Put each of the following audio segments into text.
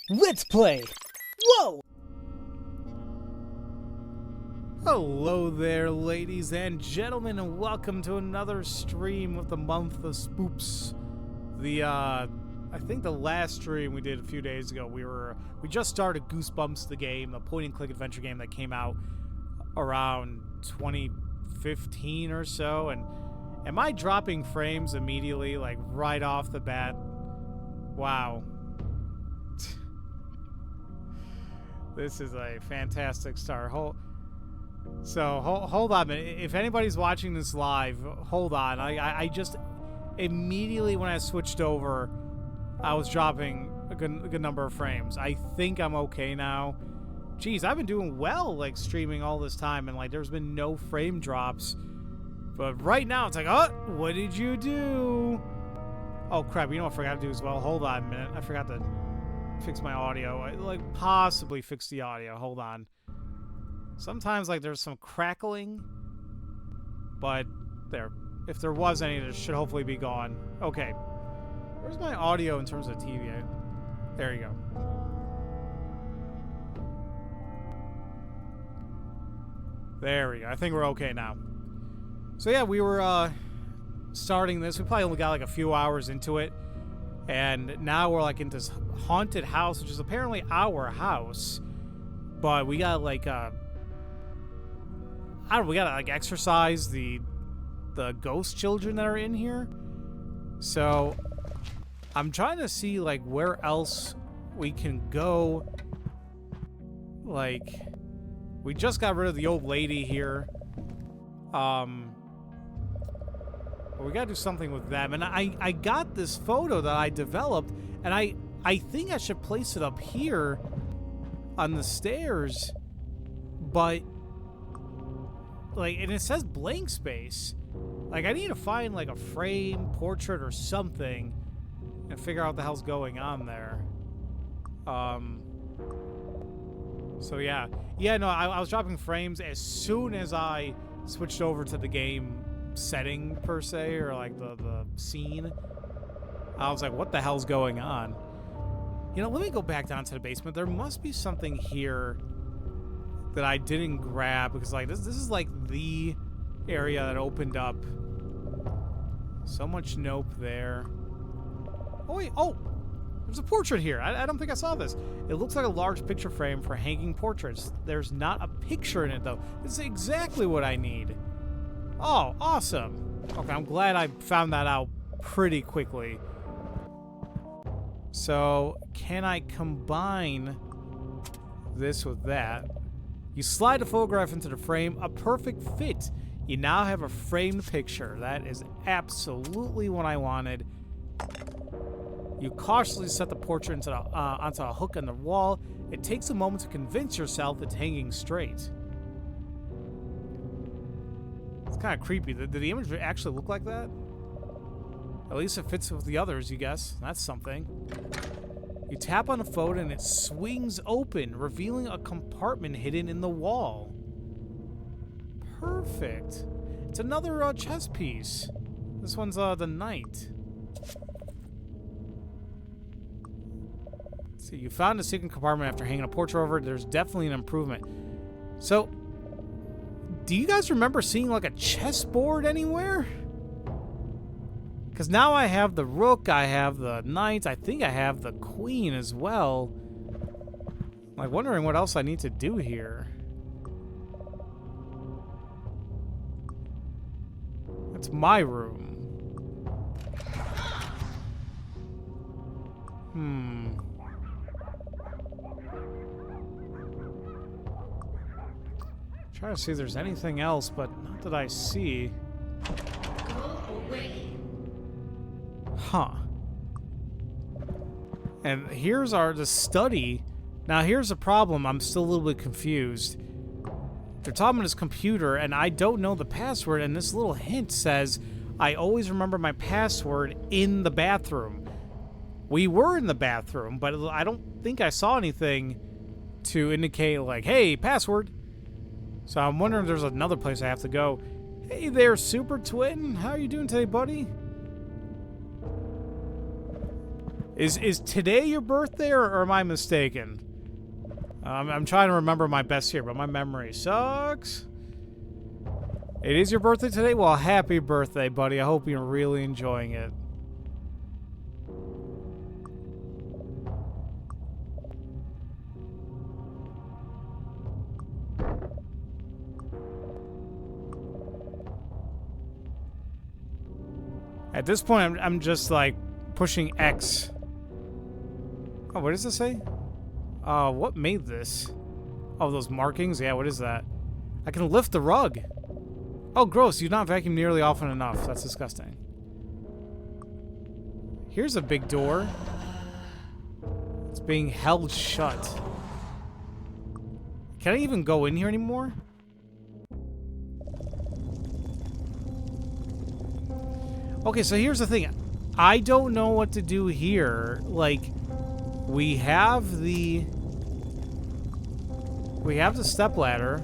Let's play! Whoa! Hello there, ladies and gentlemen, and welcome to another stream of the month of spoops. I think the last stream we did a few days ago, we just started Goosebumps, the game, the point-and-click adventure game that came out around 2015 or so, and am I dropping frames immediately, like right off the bat? Wow. This is a fantastic start. Hold on a minute. If anybody's watching this live, hold on. I just immediately when I switched over, I was dropping a good number of frames. I think I'm okay now. Jeez, I've been doing well, like streaming all this time, and like there's been no frame drops. But right now it's like, oh, what did you do? Oh crap! You know what I forgot to do as well. Hold on a minute. I forgot to fix my audio. Like possibly fix the audio. Hold on. Sometimes like there's some crackling, but there. If there was any, it should hopefully be gone. Okay. Where's my audio in terms of TV? There you go. There we go. I think we're okay now. So yeah, we were starting this. We probably only got like a few hours into it. And now we're like in this haunted house, which is apparently our house. But we got like we gotta like exorcise the ghost children that are in here. So I'm trying to see like where else we can go. Like we just got rid of the old lady here. We gotta do something with them. And I got this photo that I developed, and I think I should place it up here on the stairs, but like, and it says blank space. Like, I need to find like a frame, portrait, or something and figure out what the hell's going on there. So yeah. No, I was dropping frames as soon as I switched over to the game setting, per se, or like the scene. I was like, what the hell's going on? You know, let me go back down to the basement. There must be something here that I didn't grab, because like this is like the area that opened up. So much nope there. Oh wait, oh, there's a portrait here. I don't think I saw this. It looks like a large picture frame for hanging portraits. There's not a picture in it though. This is exactly what I need. Oh, awesome. Okay, I'm glad I found that out pretty quickly. So, can I combine this with that? You slide a photograph into the frame, a perfect fit. You now have a framed picture. That is absolutely what I wanted. You cautiously set the portrait into onto a hook on the wall. It takes a moment to convince yourself it's hanging straight. It's kind of creepy. Did the image actually look like that? At least it fits with the others, you guess. That's something. You tap on the photo and it swings open, revealing a compartment hidden in the wall. Perfect. It's another chess piece. This one's the knight. Let's see, you found a secret compartment after hanging a portrait over it. There's definitely an improvement. So, do you guys remember seeing like a chessboard anywhere? Because now I have the rook, I have the knight, I think I have the queen as well. I'm like wondering what else I need to do here. That's my room. Try to see if there's anything else, but not that I see. Go away. Huh. And here's the study. Now here's the problem. I'm still a little bit confused. They're talking about his computer, and I don't know the password, and this little hint says, I always remember my password in the bathroom. We were in the bathroom, but I don't think I saw anything to indicate, like, hey, password. So I'm wondering if there's another place I have to go. Hey there, Super Twin. How are you doing today, buddy? Is today your birthday, or am I mistaken? I'm trying to remember my best here, but my memory sucks. It is your birthday today? Well, happy birthday, buddy. I hope you're really enjoying it. At this point, I'm just like pushing X. Oh, what does this say? What made this? Oh, those markings? Yeah, what is that? I can lift the rug. Oh, gross. You do not vacuum nearly often enough. That's disgusting. Here's a big door. It's being held shut. Can I even go in here anymore? Okay, so here's the thing. I don't know what to do here. Like, we have the stepladder.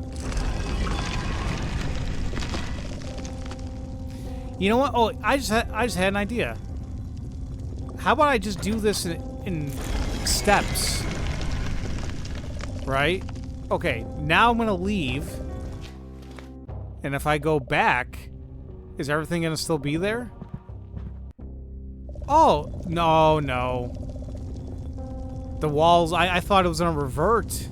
You know what? Oh, I just had an idea. How about I just do this in steps? Right? Okay, now I'm gonna leave. And if I go back, is everything gonna still be there? Oh, no. The walls, I thought it was gonna revert.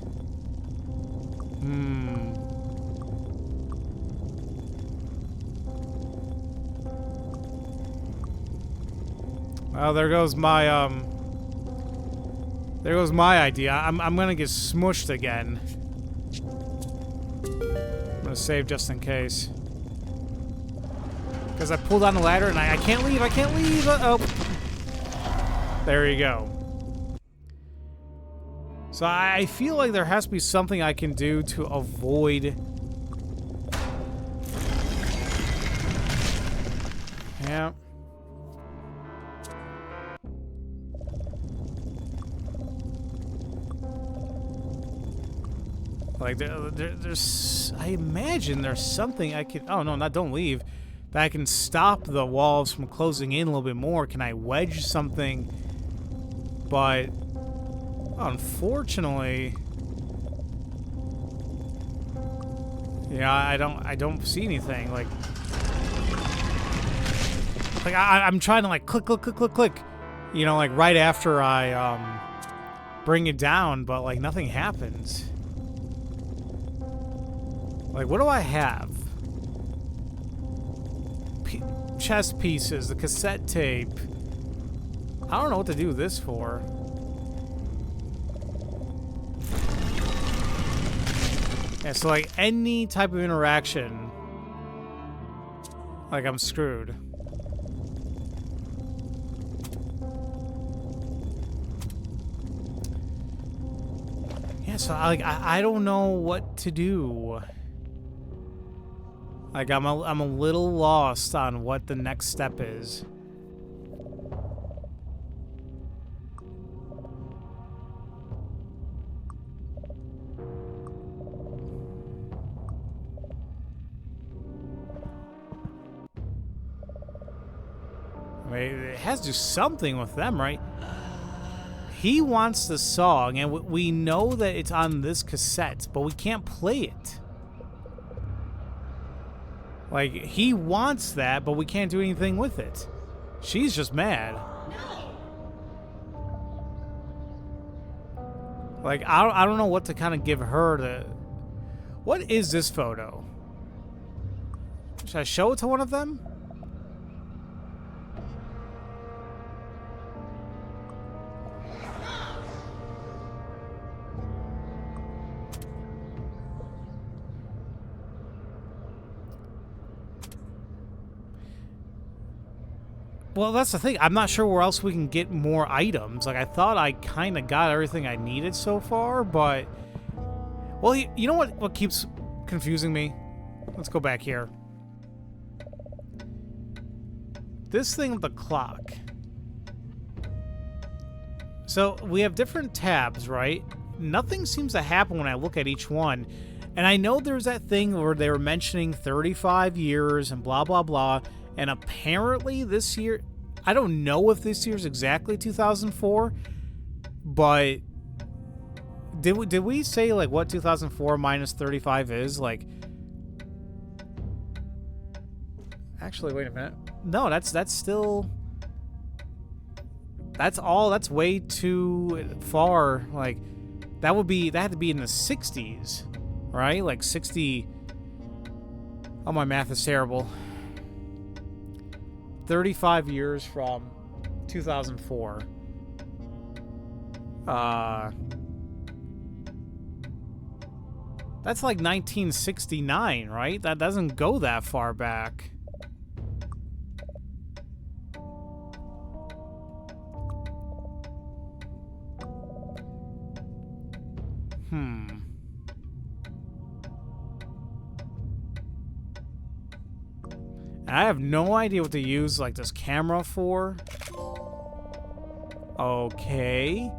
Well, there goes my idea. I'm gonna get smushed again. I'm gonna save just in case. Because I pulled on the ladder and I can't leave, oh. There you go. So I feel like there has to be something I can do to avoid... Yeah. Like, there's... I imagine there's something I could... Oh, no, don't leave. That I can stop the walls from closing in a little bit more. Can I wedge something? But... Unfortunately... Yeah, I don't see anything. Like I'm trying to, like, click. You know, like, right after I, bring it down, but, like, nothing happens. Like, what do I have? Chess pieces, the cassette tape. I don't know what to do this for. Yeah, so, like, any type of interaction, like, I'm screwed. Yeah, so, I don't know what to do. Like, I'm a little lost on what the next step is. I mean, it has to do something with them, right? He wants the song, and we know that it's on this cassette, but we can't play it. Like, he wants that, but we can't do anything with it. She's just mad. Like, I don't know what to kind of give her to... What is this photo? Should I show it to one of them? Well, that's the thing. I'm not sure where else we can get more items. Like, I thought I kind of got everything I needed so far, but... Well, you know what keeps confusing me? Let's go back here. This thing with the clock. So, we have different tabs, right? Nothing seems to happen when I look at each one. And I know there's that thing where they were mentioning 35 years and blah, blah, blah. And apparently this year... I don't know if this year's exactly 2004, but did we say like what 2004 minus 35 is? Like, actually, wait a minute. No, that's still. That's all. That's way too far. Like, that had to be in the 60s, right? Like 60. Oh, my math is terrible. 35 years from 2004. That's like 1969, right? That doesn't go that far back. I have no idea what to use like this camera for. Okay.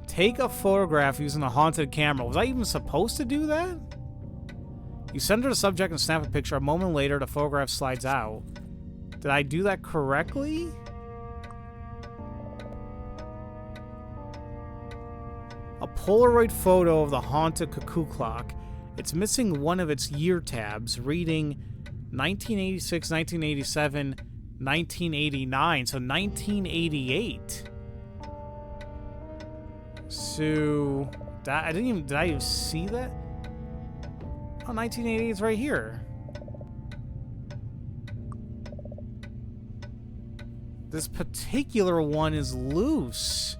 Take a photograph using a haunted camera. Was I even supposed to do that? You center the subject and snap a picture. A moment later, the photograph slides out. Did I do that correctly? A Polaroid photo of the haunted cuckoo clock. It's missing one of its year tabs, reading 1986, 1987, 1989, so 1988. So, did I even see that? Oh, 1988 is right here. This particular one is loose.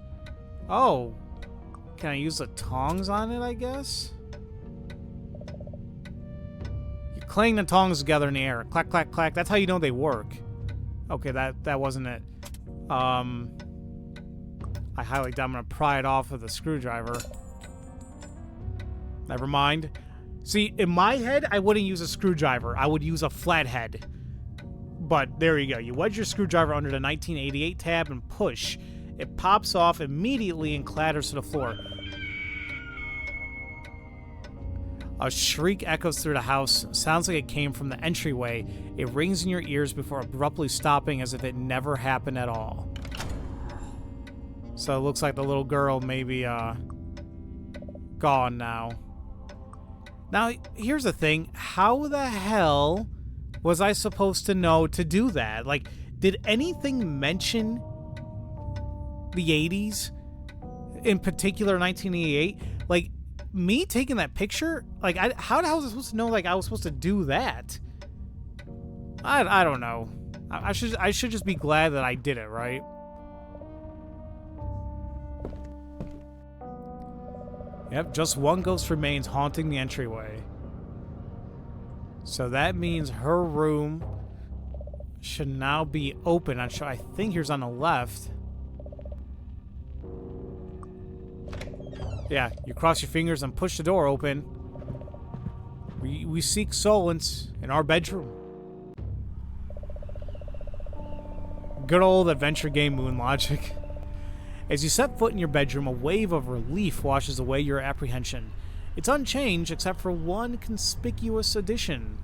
Oh, can I use the tongs on it, I guess? Clang the tongs together in the air. Clack, clack, clack. That's how you know they work. Okay, that wasn't it. I highly doubt I'm going to pry it off with a screwdriver. Never mind. See, in my head, I wouldn't use a screwdriver. I would use a flathead. But there you go. You wedge your screwdriver under the 1988 tab and push. It pops off immediately and clatters to the floor. A shriek echoes through the house. Sounds like it came from the entryway. It rings in your ears before abruptly stopping as if it never happened at all. So it looks like the little girl may be gone now. Now, here's the thing. How the hell was I supposed to know to do that? Like, did anything mention the 80s? In particular, 1988? Like, me taking that picture? Like, how the hell was I supposed to know, like, I was supposed to do that? I don't know. I should just be glad that I did it, right? Yep, just one ghost remains haunting the entryway. So that means her room should now be open. I think here's on the left. Yeah, you cross your fingers and push the door open. We seek solace in our bedroom. Good old adventure game moon logic. As you set foot in your bedroom, a wave of relief washes away your apprehension. It's unchanged except for one conspicuous addition.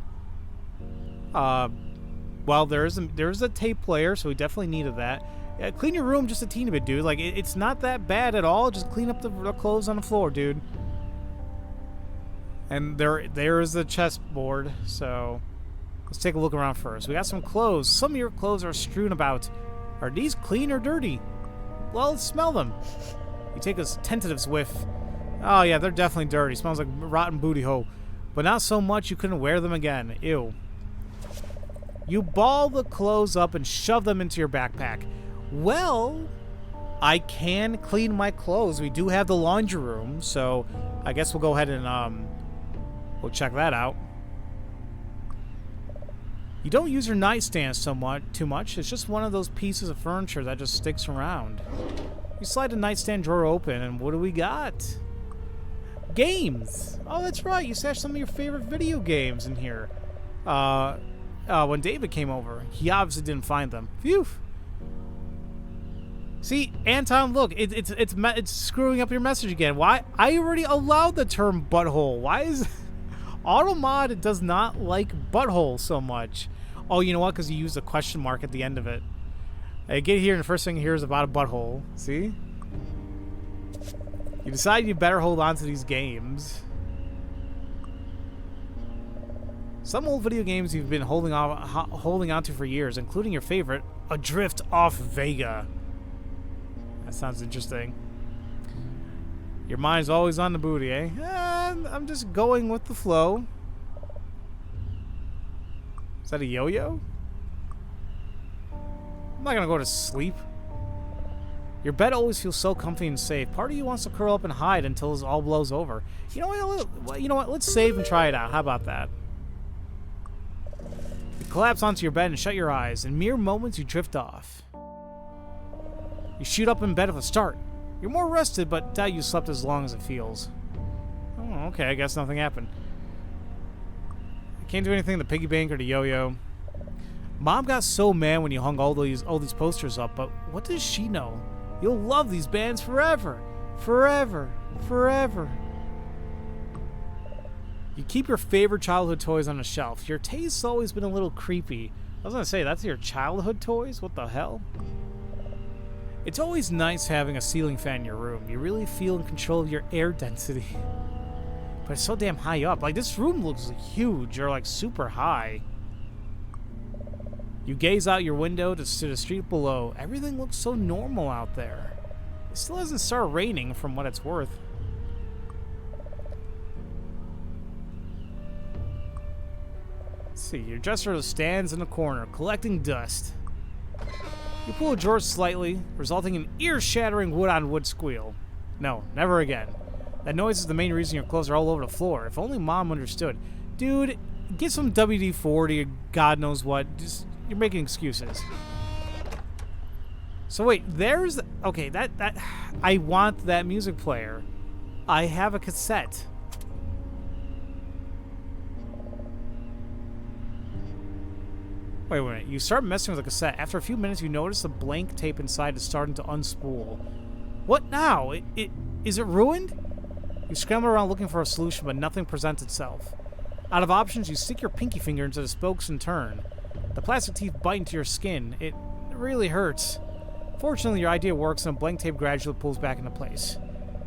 Well, there's a tape player, so we definitely needed that. Clean your room just a teeny bit, dude. Like, it's not that bad at all. Just clean up the clothes on the floor, dude. And there is the chessboard, so let's take a look around first. We got some clothes. Some of your clothes are strewn about. Are these clean or dirty? Well, let's smell them. You take a tentative whiff. Oh, yeah, they're definitely dirty. Smells like rotten booty hole. But not so much you couldn't wear them again. Ew. You ball the clothes up and shove them into your backpack. Well, I can clean my clothes. We do have the laundry room, so I guess we'll go ahead and we'll check that out. You don't use your nightstand too much. It's just one of those pieces of furniture that just sticks around. You slide the nightstand drawer open, and what do we got? Games! Oh, that's right. You stashed some of your favorite video games in here. When David came over, he obviously didn't find them. Phew! See, Anton, look, it's screwing up your message again. Why? I already allowed the term butthole. Why is... Automod does not like butthole so much. Oh, you know what? Because you used a question mark at the end of it. I get here and the first thing you hear is about a butthole. See? You decide you better hold on to these games. Some old video games you've been holding on to for years, including your favorite, Adrift Off Vega. That sounds interesting. Your mind's always on the booty, eh? I'm just going with the flow. Is that a yo-yo? I'm not gonna go to sleep. Your bed always feels so comfy and safe. Part of you wants to curl up and hide until this all blows over. You know what? Let's save and try it out. How about that? You collapse onto your bed and shut your eyes. In mere moments, you drift off. You shoot up in bed with a start. You're more rested, but doubt you slept as long as it feels. Oh, okay. I guess nothing happened. You can't do anything to piggy bank or to yo-yo. Mom got so mad when you hung all these posters up, but what does she know? You'll love these bands forever. Forever. Forever. You keep your favorite childhood toys on a shelf. Your taste's always been a little creepy. I was gonna say, that's your childhood toys? What the hell? It's always nice having a ceiling fan in your room. You really feel in control of your air density. But it's so damn high up. Like, this room looks huge, or like super high. You gaze out your window to the street below. Everything looks so normal out there. It still hasn't started raining from what it's worth. Let's see, your dresser stands in the corner, collecting dust. You pull a drawer slightly, resulting in ear-shattering wood-on-wood squeal. No, never again. That noise is the main reason your clothes are all over the floor. If only Mom understood. Dude, get some WD-40 or God knows what. Just... You're making excuses. So wait, there's... Okay, that... I want that music player. I have a cassette. Wait. You start messing with the cassette. After a few minutes, you notice the blank tape inside is starting to unspool. What now? Is it ruined? You scramble around looking for a solution, but nothing presents itself. Out of options, you stick your pinky finger into the spokes and turn. The plastic teeth bite into your skin. It really hurts. Fortunately, your idea works and the blank tape gradually pulls back into place.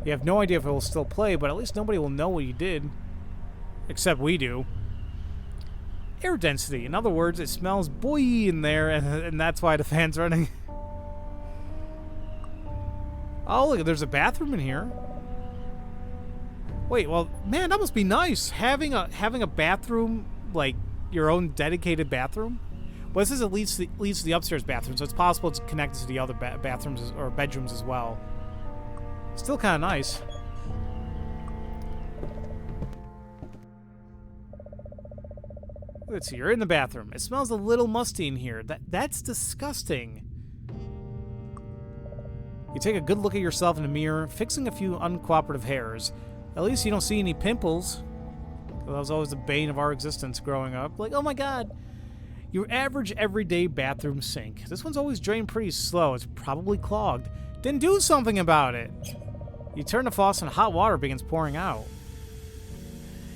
You have no idea if it will still play, but at least nobody will know what you did. Except we do. Air density. In other words, it smells boy in there, and that's why the fan's running. Oh, look, there's a bathroom in here. Wait, well, man, that must be nice. Having a bathroom, like, your own dedicated bathroom. Well, this is at least leads to the upstairs bathroom, so it's possible it's connected to the other bathrooms or bedrooms as well. Still kind of nice. Let's see, you're in the bathroom. It smells a little musty in here. That's disgusting. You take a good look at yourself in the mirror, fixing a few uncooperative hairs. At least you don't see any pimples. That was always the bane of our existence growing up. Like, oh my god. Your average everyday bathroom sink. This one's always drained pretty slow. It's probably clogged. Then do something about it. You turn the faucet and hot water begins pouring out.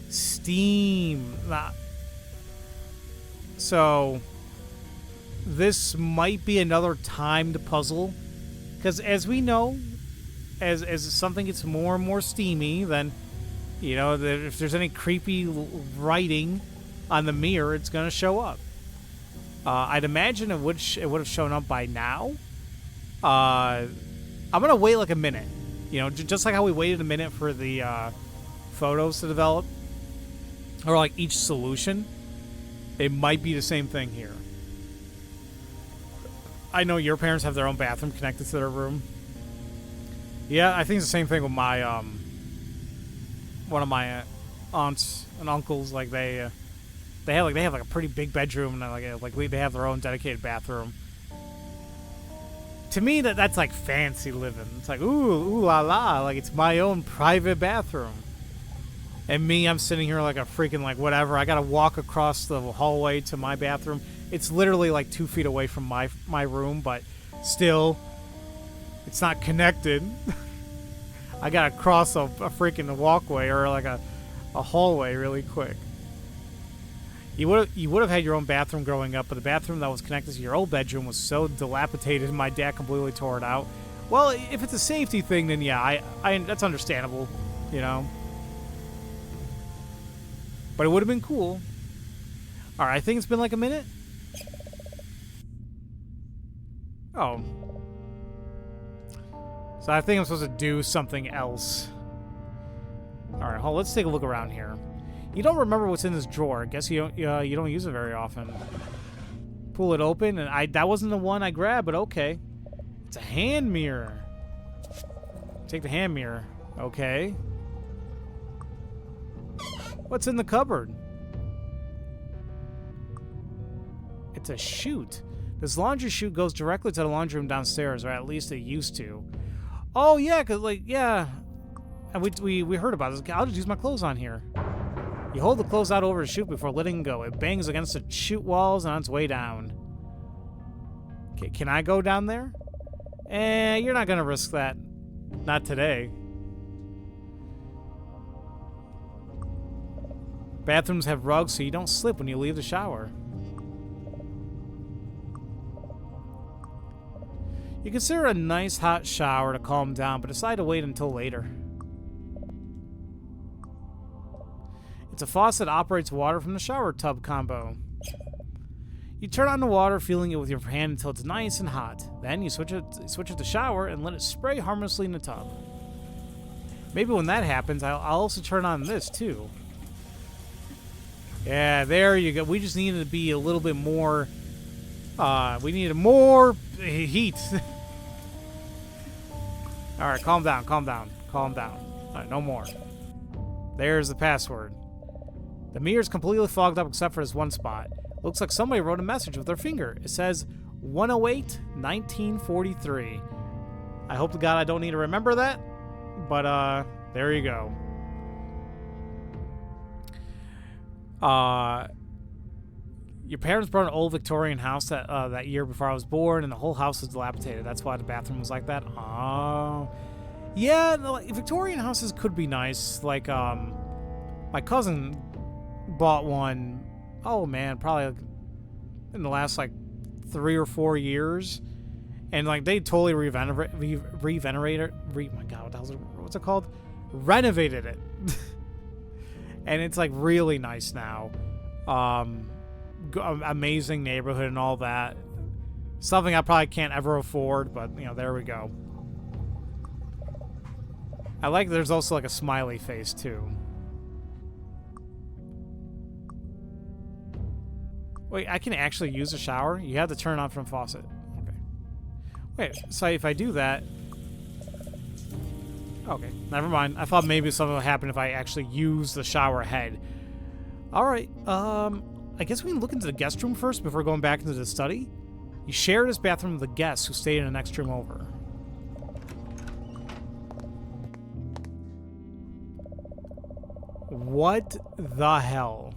Steam. So, this might be another timed puzzle. Because as we know, as something gets more and more steamy, then, you know, if there's any creepy writing on the mirror, it's going to show up. I'd imagine it would have shown up by now. I'm going to wait like a minute. You know, just like how we waited a minute for the photos to develop. Or like each solution. It might be the same thing here. I know your parents have their own bathroom connected to their room. Yeah, I think it's the same thing with my one of my aunts and uncles. Like they have like a pretty big bedroom, and they have their own dedicated bathroom. To me, that's like fancy living. It's like ooh la la, like it's my own private bathroom. And me, I'm sitting here like a freaking like whatever. I gotta walk across the hallway to my bathroom. It's literally like 2 feet away from my room, but still, it's not connected. I gotta cross a freaking walkway or like a hallway really quick. You would have had your own bathroom growing up, but the bathroom that was connected to your old bedroom was so dilapidated, my dad completely tore it out. Well, if it's a safety thing, then yeah, I that's understandable, you know. But it would have been cool. All right, I think it's been like a minute. Oh. So I think I'm supposed to do something else. All right, hold on, let's take a look around here. You don't remember what's in this drawer. Guess you don't use it very often. Pull it open, and that wasn't the one I grabbed, but okay. It's a hand mirror. Take the hand mirror. Okay. What's in the cupboard? It's a chute. This laundry chute goes directly to the laundry room downstairs, or at least it used to. Oh yeah, cause like yeah, and we heard about this. I'll just use my clothes on here. You hold the clothes out over the chute before letting go. It bangs against the chute walls on its way down. Okay, can I go down there? You're not gonna risk that. Not today. Bathrooms have rugs so you don't slip when you leave the shower. You consider a nice hot shower to calm down, but decide to wait until later. It's a faucet that operates water from the shower tub combo. You turn on the water, feeling it with your hand until it's nice and hot. Then you switch it to shower and let it spray harmlessly in the tub. Maybe when that happens, I'll also turn on this too. Yeah, there you go. We just needed to be a little bit more. We needed more heat. All right, calm down, calm down, calm down. All right, no more. There's the password. The mirror's completely fogged up except for this one spot. Looks like somebody wrote a message with their finger. It says 108 1943. I hope to God I don't need to remember that, but there you go. Your parents bought an old Victorian house that year before I was born, and the whole house was dilapidated. That's why the bathroom was like that. Oh, yeah. Victorian houses could be nice. Like my cousin bought one. Oh man, probably in the last like 3 or 4 years, and like they totally renovated it, and it's like really nice now. Amazing neighborhood and all that. Something I probably can't ever afford, but you know, there we go. I like there's also like a smiley face too. Wait, I can actually use a shower? You have to turn on from faucet. Okay. Wait, so if I do that... Okay, never mind. I thought maybe something would happen if I actually use the shower head. Alright, I guess we can look into the guest room first before going back into the study. You share this bathroom with the guests who stayed in the next room over. What the hell?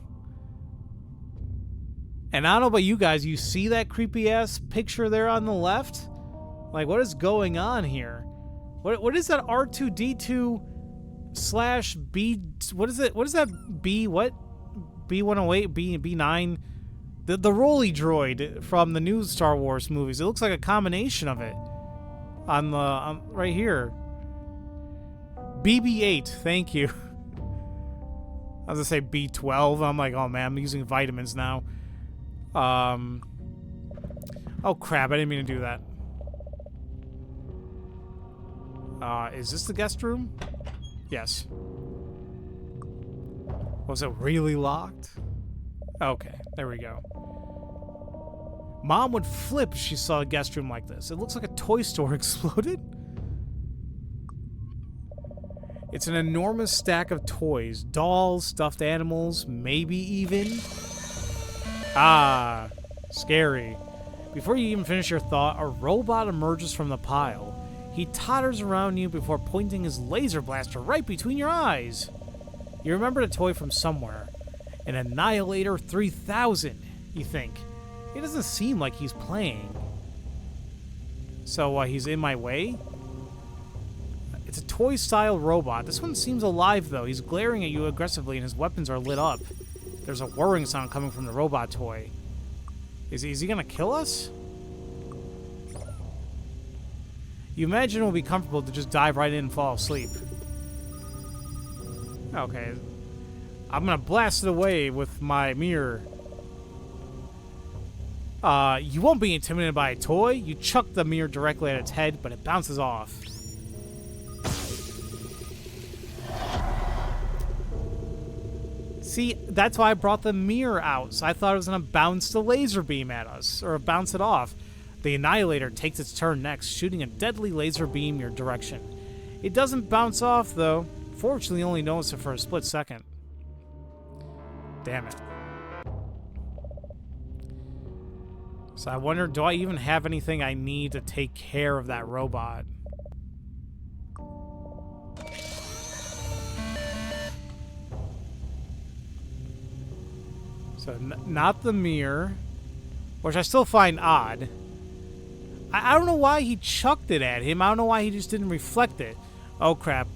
And I don't know about you guys, you see that creepy ass picture there on the left? Like, what is going on here? What is that R2D2 / B? What is it? What is that B? What? B108, B9? The Rolly droid from the new Star Wars movies. It looks like a combination of it. On the right here. BB8. Thank you. I was gonna say B12. I'm like, oh man, I'm using vitamins now. Oh crap, I didn't mean to do that. Is this the guest room? Yes. Was it really locked? Okay, there we go. Mom would flip if she saw a guest room like this. It looks like a toy store exploded. It's an enormous stack of toys, dolls, stuffed animals, maybe even... Ah, scary. Before you even finish your thought, a robot emerges from the pile. He totters around you before pointing his laser blaster right between your eyes. You remember the toy from somewhere. An Annihilator 3000, you think. It doesn't seem like he's playing. So, he's in my way? It's a toy-style robot. This one seems alive, though. He's glaring at you aggressively, and his weapons are lit up. There's a whirring sound coming from the robot toy. Is he gonna kill us? You imagine it will be comfortable to just dive right in and fall asleep. Okay. I'm gonna blast it away with my mirror. You won't be intimidated by a toy. You chuck the mirror directly at its head, but it bounces off. See, that's why I brought the mirror out. So I thought it was going to bounce the laser beam at us, or bounce it off. The Annihilator takes its turn next, shooting a deadly laser beam your direction. It doesn't bounce off, though. Fortunately, only noticed it for a split second. Damn it. So I wonder, do I even have anything I need to take care of that robot? So, not the mirror, which I still find odd. I don't know why he chucked it at him. I don't know why he just didn't reflect it. Oh, crap.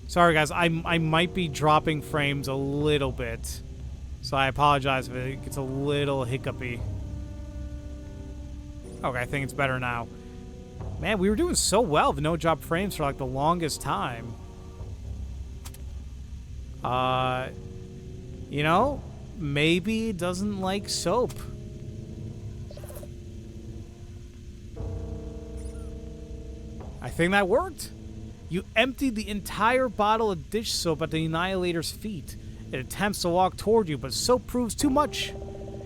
Sorry, guys. I might be dropping frames a little bit. So I apologize if it gets a little hiccupy. Okay, I think it's better now. Man, we were doing so well with no drop frames for like the longest time. You know, maybe it doesn't like soap. I think that worked. You emptied the entire bottle of dish soap at the Annihilator's feet. It attempts to walk toward you, but soap proves too much.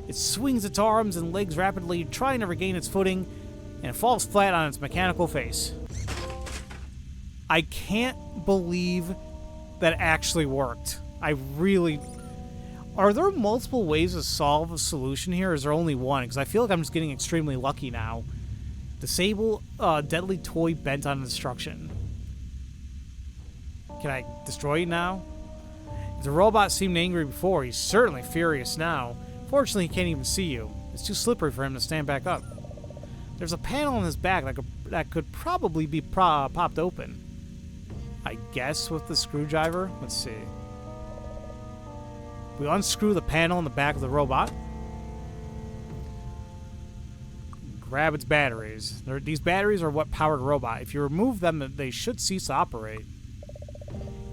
It swings its arms and legs rapidly, trying to regain its footing, and it falls flat on its mechanical face. I can't believe that actually worked. I really... Are there multiple ways to solve a solution here, or is there only one? Because I feel like I'm just getting extremely lucky now. Disable deadly toy bent on destruction. Can I destroy it now? If the robot seemed angry before, he's certainly furious now. Fortunately, he can't even see you. It's too slippery for him to stand back up. There's a panel on his back that could probably be popped open. I guess with the screwdriver? Let's see. We unscrew the panel in the back of the robot. Grab its batteries. These batteries are what power the robot. If you remove them, they should cease to operate.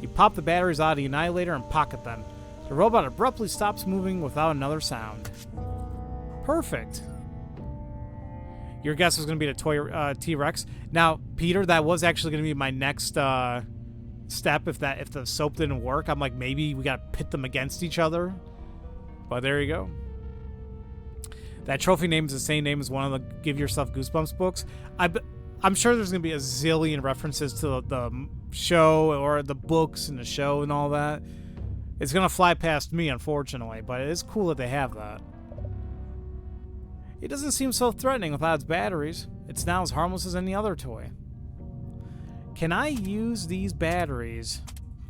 You pop the batteries out of the Annihilator and pocket them. The robot abruptly stops moving without another sound. Perfect. Your guess was going to be the toy T-Rex. Now, Peter, that was actually going to be my next step if the soap didn't work. I'm like, maybe we got to pit them against each other. But there you go. That trophy name is the same name as one of the Give Yourself Goosebumps books. I'm sure there's going to be a zillion references to the show or the books and the show and all that. It's going to fly past me, unfortunately, but it is cool that they have that. It doesn't seem so threatening without its batteries. It's now as harmless as any other toy. Can I use these batteries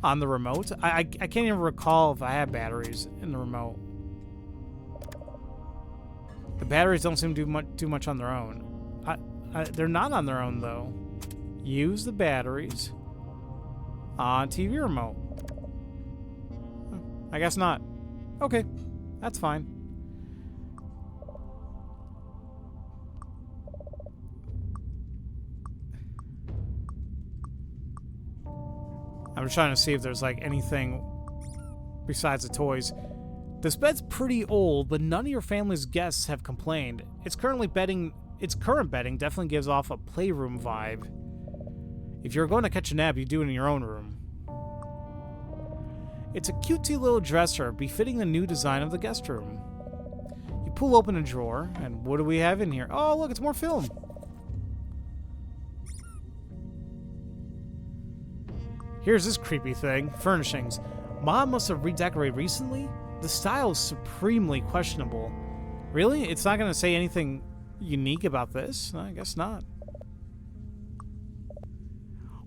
on the remote? I can't even recall if I have batteries in the remote. The batteries don't seem to do much on their own. They're not on their own, though. Use the batteries on TV remote. I guess not. Okay, that's fine. I'm just trying to see if there's like anything besides the toys. This bed's pretty old, but none of your family's guests have complained. Its current bedding definitely gives off a playroom vibe. If you're going to catch a nap, you do it in your own room. It's a cutesy little dresser, befitting the new design of the guest room. You pull open a drawer, and what do we have in here? Oh, look, it's more film. Here's this creepy thing. Furnishings. Mom must have redecorated recently? The style is supremely questionable. Really? It's not going to say anything unique about this? I guess not.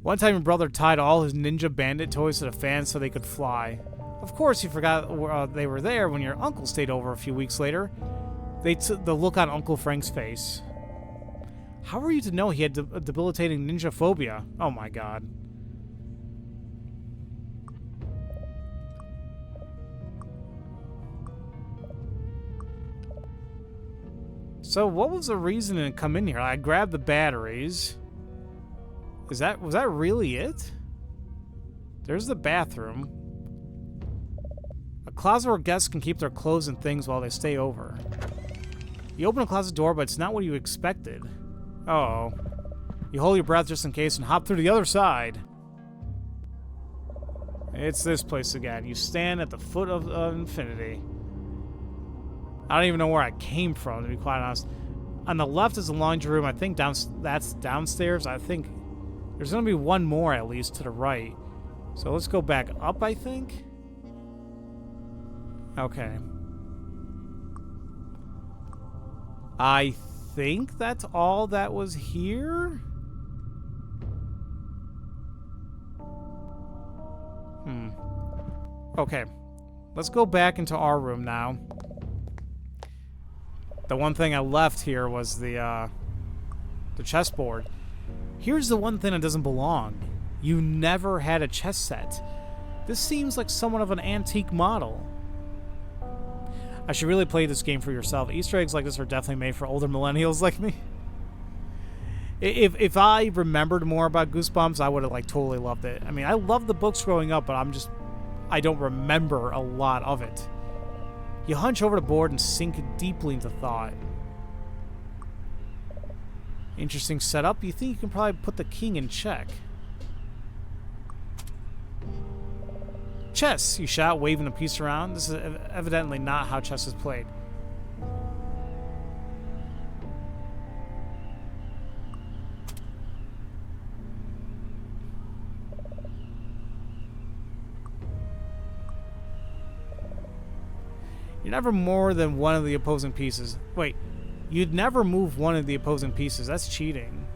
One time your brother tied all his Ninja Bandit toys to the fan so they could fly. Of course you forgot they were there when your uncle stayed over a few weeks later. The look on Uncle Frank's face. How were you to know he had a debilitating ninja phobia? Oh my god. So what was the reason to come in here? I grabbed the batteries. Was that really it? There's the bathroom. A closet where guests can keep their clothes and things while they stay over. You open a closet door, but it's not what you expected. Uh-oh. You hold your breath just in case and hop through the other side. It's this place again. You stand at the foot of infinity. I don't even know where I came from, to be quite honest. On the left is the laundry room. I think that's downstairs. I think there's going to be one more, at least, to the right. So let's go back up, I think. Okay. I think that's all that was here? Okay. Let's go back into our room now. The one thing I left here was the chessboard. Here's the one thing that doesn't belong. You never had a chess set. This seems like somewhat of an antique model. I should really play this game for yourself. Easter eggs like this are definitely made for older millennials like me. If I remembered more about Goosebumps, I would have like totally loved it. I mean, I loved the books growing up, but I don't remember a lot of it. You hunch over the board and sink deeply into thought. Interesting setup. You think you can probably put the king in check. Chess, you shout, waving a piece around. This is evidently not how chess is played. You're never more than one of the opposing pieces. Wait, you'd never move one of the opposing pieces. That's cheating.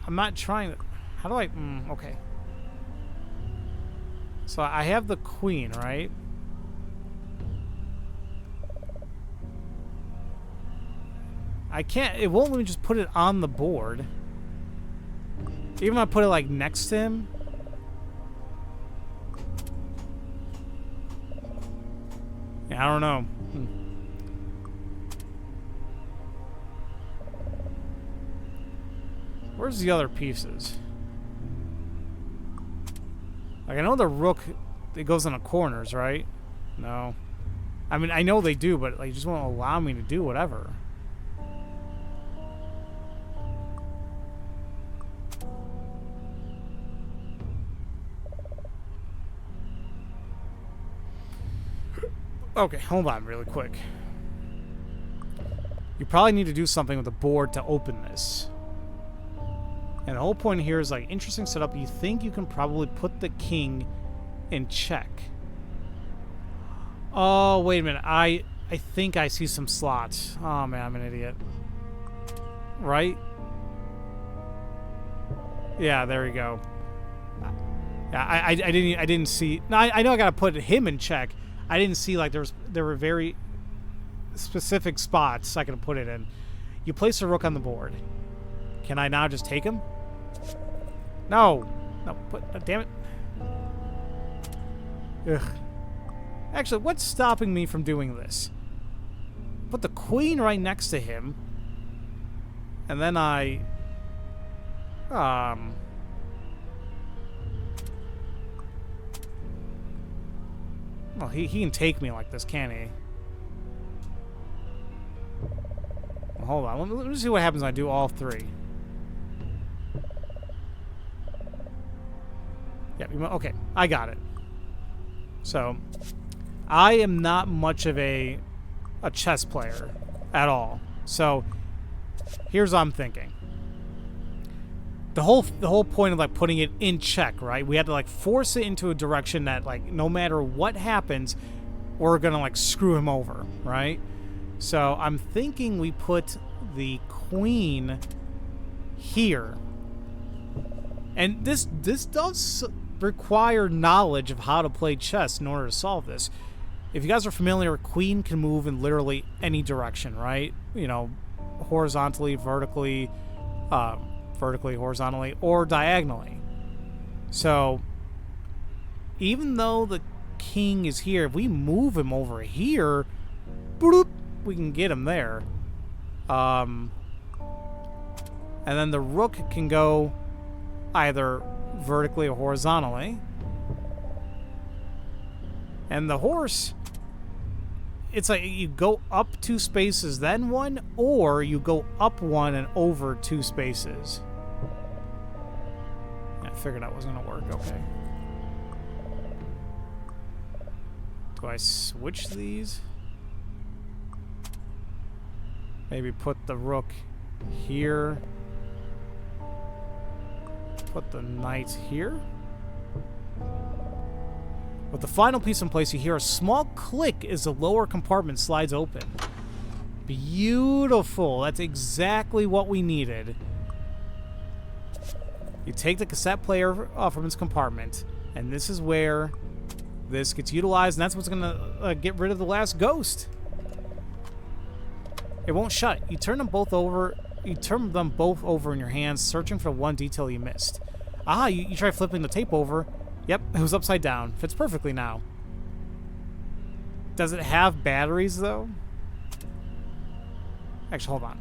I'm not trying to... How do I... okay. So I have the queen, right? I can't... It won't let me just put it on the board. Even if I put it, like, next to him. Yeah, I don't know. Where's the other pieces? Like, I know the rook, it goes in the corners, right? No. I mean, I know they do, but like, just won't allow me to do whatever. Okay, hold on really quick. You probably need to do something with the board to open this. And the whole point here is, like, interesting setup. You think you can probably put the king in check. Oh, wait a minute. I think I see some slots. Oh, man, I'm an idiot. Right? Yeah, there we go. Yeah, I didn't see... No, I know I gotta put him in check. I didn't see, like, there were very specific spots I could put it in. You place a rook on the board. Can I now just take him? No. No, damn it. Ugh. Actually, what's stopping me from doing this? Put the queen right next to him. And then well, he can take me like this, can't he? Well, hold on. Let me see what happens when I do all three. Yeah, okay. I got it. So, I am not much of a chess player at all. So, here's what I'm thinking. The whole point of, like, putting it in check, right? We had to, like, force it into a direction that, like, no matter what happens, we're gonna, like, screw him over, right? So I'm thinking we put the queen here. And this does require knowledge of how to play chess in order to solve this. If you guys are familiar, queen can move in literally any direction, right? You know, horizontally, vertically, horizontally, or diagonally. So even though the king is here, if we move him over here, bloop, we can get him there. And then the rook can go either vertically or horizontally. And the horse, it's like you go up 2 spaces, then 1, or you go up 1 and over 2 spaces. I figured that wasn't going to work. Okay. Do I switch these? Maybe put the rook here. Put the knight here. With the final piece in place, you hear a small click as the lower compartment slides open. Beautiful. That's exactly what we needed. You take the cassette player from its compartment, and this is where this gets utilized, and that's what's going to get rid of the last ghost. It won't shut. You turn them both over. You turn them both over in your hands, searching for one detail you missed. Ah, you try flipping the tape over. Yep, it was upside down. Fits perfectly now. Does it have batteries, though? Actually, hold on.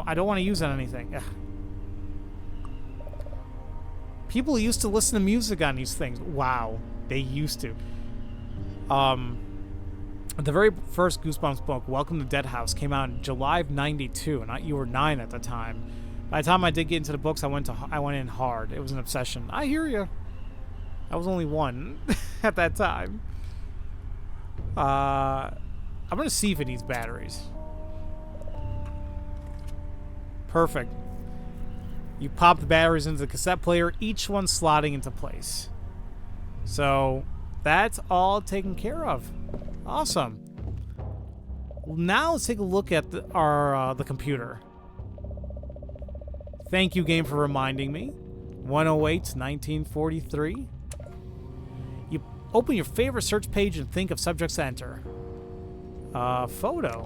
I don't want to use it on anything. Ugh. People used to listen to music on these things. Wow, they used to. The very first Goosebumps book, Welcome to Dead House, came out in July of '92, and you were 9 at the time. By the time I did get into the books, I went in hard. It was an obsession. I hear you. I was only 1 at that time. I'm gonna see if it needs batteries. Perfect. You pop the batteries into the cassette player, each one slotting into place. So that's all taken care of. Awesome. Now let's take a look at the computer. Thank you, game, for reminding me. 108-1943. You open your favorite search page and think of subjects to enter. Photo.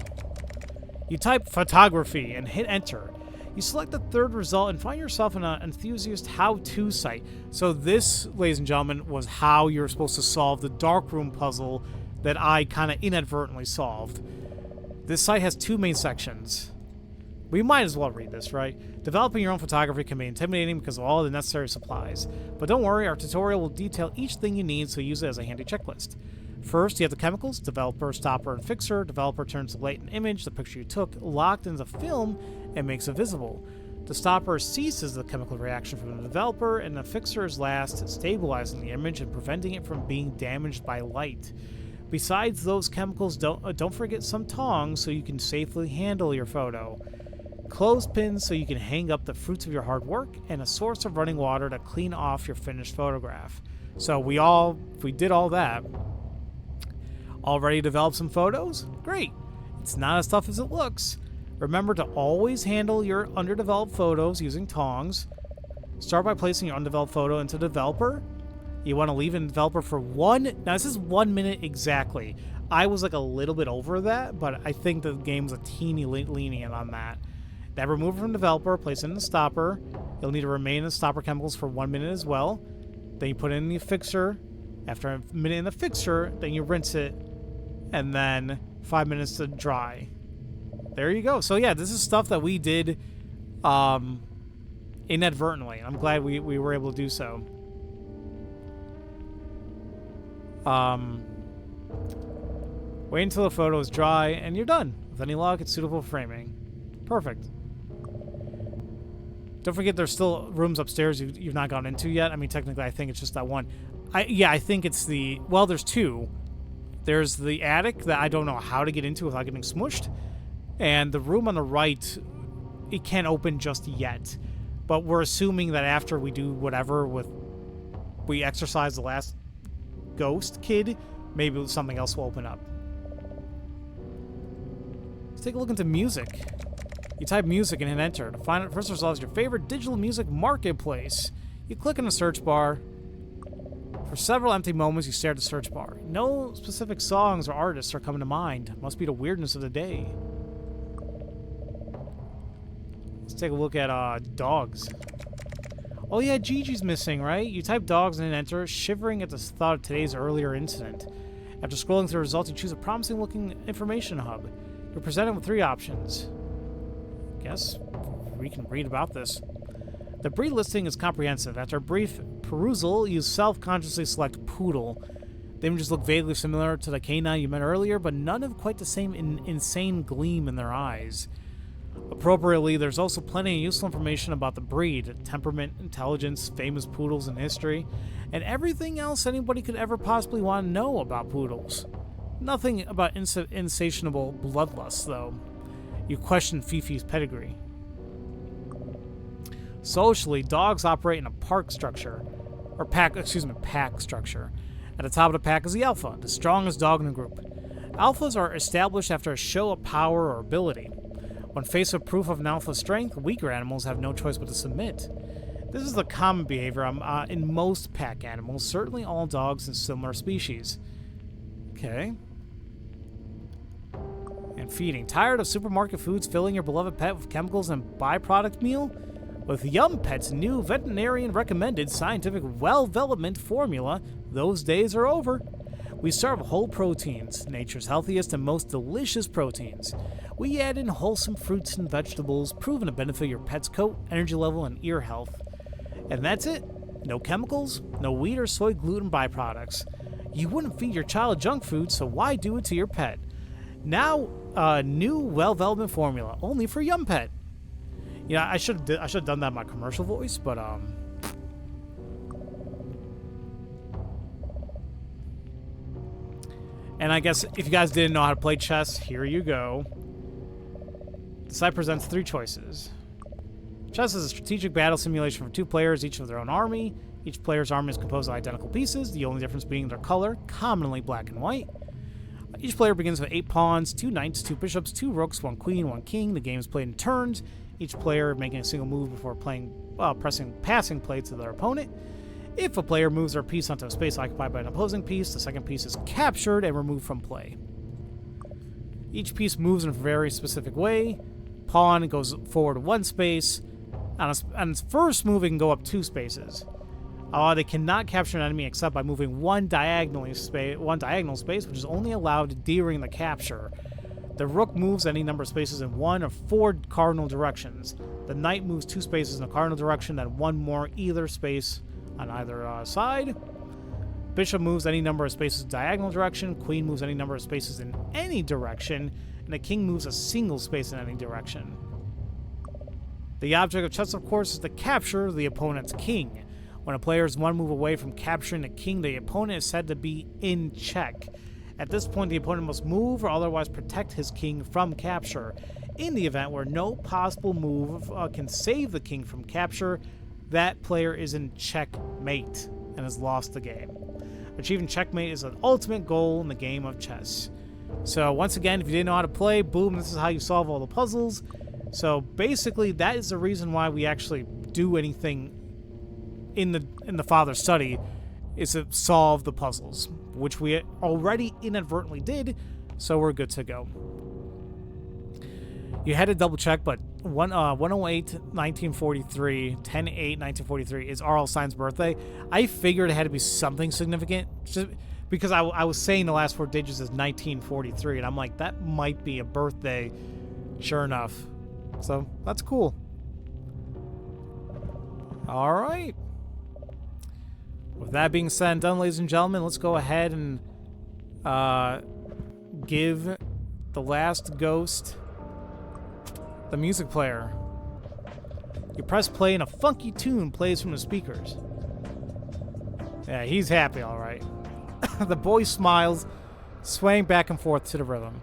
You type photography and hit enter. You select the third result and find yourself in an enthusiast how-to site. So this, ladies and gentlemen, was how you're supposed to solve the darkroom puzzle that I kind of inadvertently solved. This site has 2 main sections. We might as well read this, right? Developing your own photography can be intimidating because of all the necessary supplies. But don't worry, our tutorial will detail each thing you need, so use it as a handy checklist. First, you have the chemicals, developer, stopper, and fixer. Developer turns the latent image, the picture you took, locked into film, and makes it visible. The stopper ceases the chemical reaction from the developer, and the fixer is last, stabilizing the image and preventing it from being damaged by light. Besides those chemicals, don't forget some tongs so you can safely handle your photo. Clothespins so you can hang up the fruits of your hard work, and a source of running water to clean off your finished photograph. So we did all that. Already developed some photos? Great. It's not as tough as it looks. Remember to always handle your underdeveloped photos using tongs. Start by placing your undeveloped photo into developer. You want to leave it in developer for now this is 1 minute exactly. I was like a little bit over that, but I think the game's a teeny lenient on that. Then remove it from developer, place it in the stopper. You'll need to remain in the stopper chemicals for 1 minute as well. Then you put it in the fixer. After a minute in the fixer, then you rinse it, and then 5 minutes to dry. There you go. So yeah, this is stuff that we did inadvertently. I'm glad we were able to do so. Wait until the photo is dry, and you're done. With any luck, it's suitable for framing. Perfect. Don't forget there's still rooms upstairs you've not gone into yet. I mean, technically, I think it's just that one. I think it's there's 2. There's the attic that I don't know how to get into without getting smushed. And the room on the right, it can't open just yet. But we're assuming that after we do whatever we exorcise the last ghost kid, maybe something else will open up. Let's take a look into music. You type music and hit enter. To find it, first result is your favorite digital music marketplace. You click on the search bar. For several empty moments, you stare at the search bar. No specific songs or artists are coming to mind. Must be the weirdness of the day. Let's take a look at dogs. Oh yeah, Gigi's missing, right? You type dogs and enter, shivering at the thought of today's earlier incident. After scrolling through the results, you choose a promising-looking information hub. You're presented with 3 options. Guess we can read about this. The breed listing is comprehensive. After a brief perusal, you self-consciously select Poodle. The images look vaguely similar to the canine you met earlier, but none have quite the same insane gleam in their eyes. Appropriately, there's also plenty of useful information about the breed, temperament, intelligence, famous poodles in history, and everything else anybody could ever possibly want to know about poodles. Nothing about insatiable bloodlust, though. You question Fifi's pedigree. Socially, dogs operate in a pack structure. At the top of the pack is the alpha, the strongest dog in the group. Alphas are established after a show of power or ability. When faced with proof of an alpha's strength, weaker animals have no choice but to submit. This is the common behavior in most pack animals, certainly all dogs and similar species. Okay. And feeding. Tired of supermarket foods filling your beloved pet with chemicals and byproduct meal? With Yum Pet's new veterinarian-recommended scientific well-development formula, those days are over. We serve whole proteins, nature's healthiest and most delicious proteins. We add in wholesome fruits and vegetables, proven to benefit your pet's coat, energy level, and ear health. And that's it. No chemicals, no wheat or soy gluten byproducts. You wouldn't feed your child junk food, so why do it to your pet? Now, a new well-development formula, only for Yum Pet. Yeah, I should have done that in my commercial voice, but and I guess if you guys didn't know how to play chess, here you go. The site presents 3 choices. Chess is a strategic battle simulation for 2 players, each with their own army. Each player's army is composed of identical pieces, the only difference being their color, commonly black and white. Each player begins with 8 pawns, 2 knights, 2 bishops, 2 rooks, 1 queen, 1 king. The game is played in turns, each player making a single move before pressing passing play to their opponent. If a player moves their piece onto a space occupied by an opposing piece, the second piece is captured and removed from play. Each piece moves in a very specific way. Pawn goes forward 1 space. On its first move, it can go up 2 spaces. They cannot capture an enemy except by moving one diagonal space, which is only allowed during the capture. The rook moves any number of spaces in 1 or 4 cardinal directions. The knight moves 2 spaces in a cardinal direction, then 1 more either space on either side. Bishop moves any number of spaces in diagonal direction. Queen moves any number of spaces in any direction. And the king moves a single space in any direction. The object of chess, of course, is to capture the opponent's king. When a player is 1 move away from capturing the king, the opponent is said to be in check. At this point, the opponent must move or otherwise protect his king from capture. In the event where no possible move can save the king from capture, that player is in checkmate and has lost the game. Achieving checkmate is an ultimate goal in the game of chess. So once again, if you didn't know how to play, boom, this is how you solve all the puzzles. So basically, that is the reason why we actually do anything in the Father's study, is to solve the puzzles, which we already inadvertently did, so we're good to go. You had to double check, but 108-1943, 10-8-1943 is R.L. Stine's birthday. I figured it had to be something significant, just because I was saying the last 4 digits is 1943, and I'm like, that might be a birthday, sure enough. So, that's cool. All right. With that being said and done, ladies and gentlemen, let's go ahead and give the last ghost the music player. You press play and a funky tune plays from the speakers. Yeah, he's happy, all right. The boy smiles, swaying back and forth to the rhythm.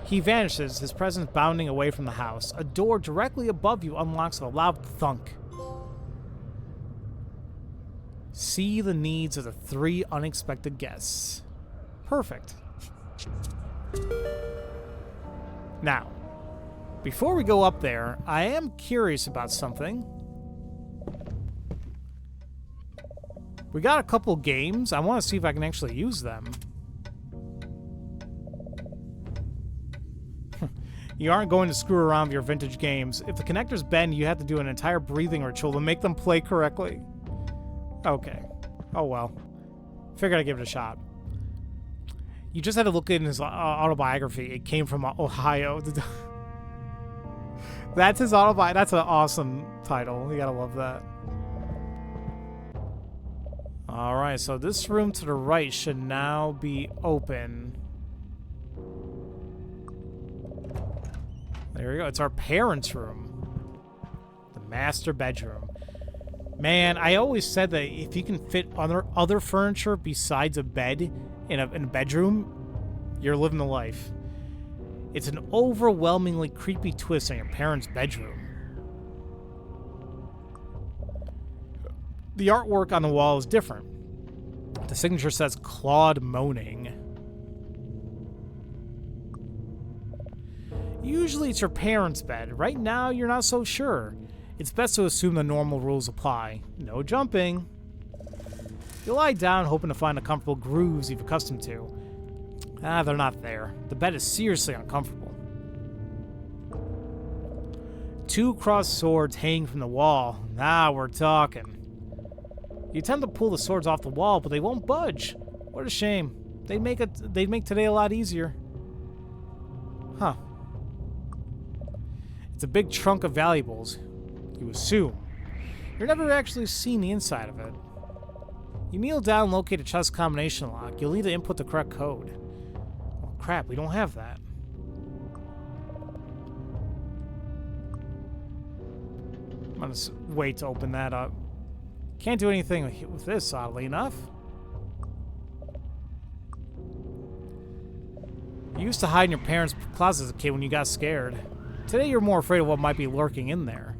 He vanishes, his presence bounding away from the house. A door directly above you unlocks with a loud thunk. See the needs of the 3 unexpected guests. Perfect. Now, before we go up there, I am curious about something. We got a couple games. I want to see if I can actually use them. You aren't going to screw around with your vintage games. If the connectors bend, you have to do an entire breathing ritual to make them play correctly. Okay. Oh well. Figured I'd give it a shot. You just had to look in his autobiography. It came from Ohio. That's his autobiography. That's an awesome title. You gotta love that. Alright, so this room to the right should now be open. There we go. It's our parents' room. The master bedroom. Man, I always said that if you can fit other furniture besides a bed in a bedroom, you're living the life. It's an overwhelmingly creepy twist on your parents' bedroom. The artwork on the wall is different. The signature says Claude Moaning. Usually it's your parents' bed. Right now, you're not so sure. It's best to assume the normal rules apply. No jumping. You lie down, hoping to find the comfortable grooves you've accustomed to. Ah, they're not there. The bed is seriously uncomfortable. 2 crossed swords hanging from the wall. Now we're talking. You attempt to pull the swords off the wall, but they won't budge. What a shame. They'd make today a lot easier. Huh. It's a big trunk of valuables, you assume. You're never actually seen the inside of it. You kneel down and locate a chest combination lock. You'll need to input the correct code. Oh crap, we don't have that. I'm gonna wait to open that up. Can't do anything with this, oddly enough. You used to hide in your parents' closet as a kid when you got scared. Today you're more afraid of what might be lurking in there.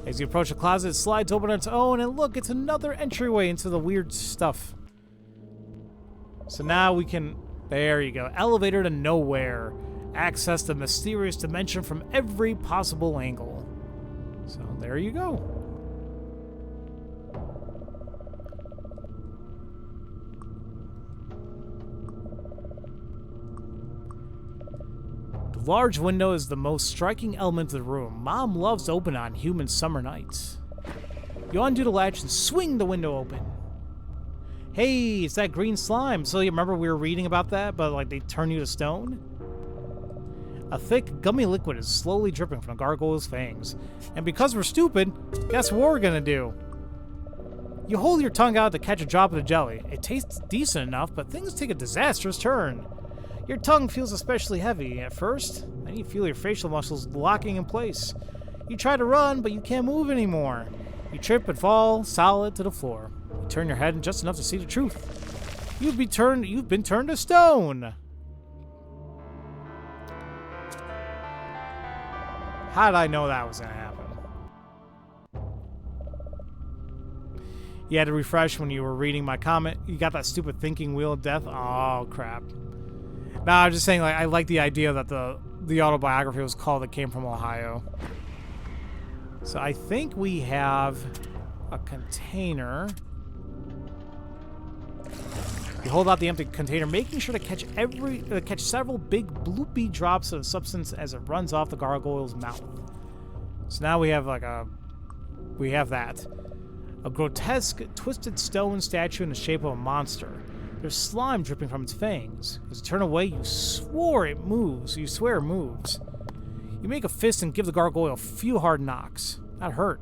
As you approach the closet, it slides open on its own, and look, it's another entryway into the weird stuff. So now we can... There you go. Elevator to nowhere. Access the mysterious dimension from every possible angle. So there you go. The large window is the most striking element of the room. Mom loves to open on humid summer nights. You undo the latch and swing the window open. Hey, it's that green slime. So you remember we were reading about that, but like they turn you to stone? A thick, gummy liquid is slowly dripping from the gargoyle's fangs. And because we're stupid, guess what we're gonna do? You hold your tongue out to catch a drop of the jelly. It tastes decent enough, but things take a disastrous turn. Your tongue feels especially heavy at first, then you feel your facial muscles locking in place. You try to run, but you can't move anymore. You trip and fall solid to the floor. You turn your head just enough to see the truth. You've been turned to stone. How did I know that was gonna happen? You had to refresh when you were reading my comment. You got that stupid thinking wheel of death. Oh crap. Nah, I'm just saying, like, I like the idea that the autobiography was called It Came from Ohio. So I think we have a container. You hold out the empty container, making sure to catch several big bloopy drops of substance as it runs off the gargoyle's mouth. So now we have that. A grotesque, twisted stone statue in the shape of a monster. There's slime dripping from its fangs. As you turn away, you swear it moves. You make a fist and give the gargoyle a few hard knocks. That hurt.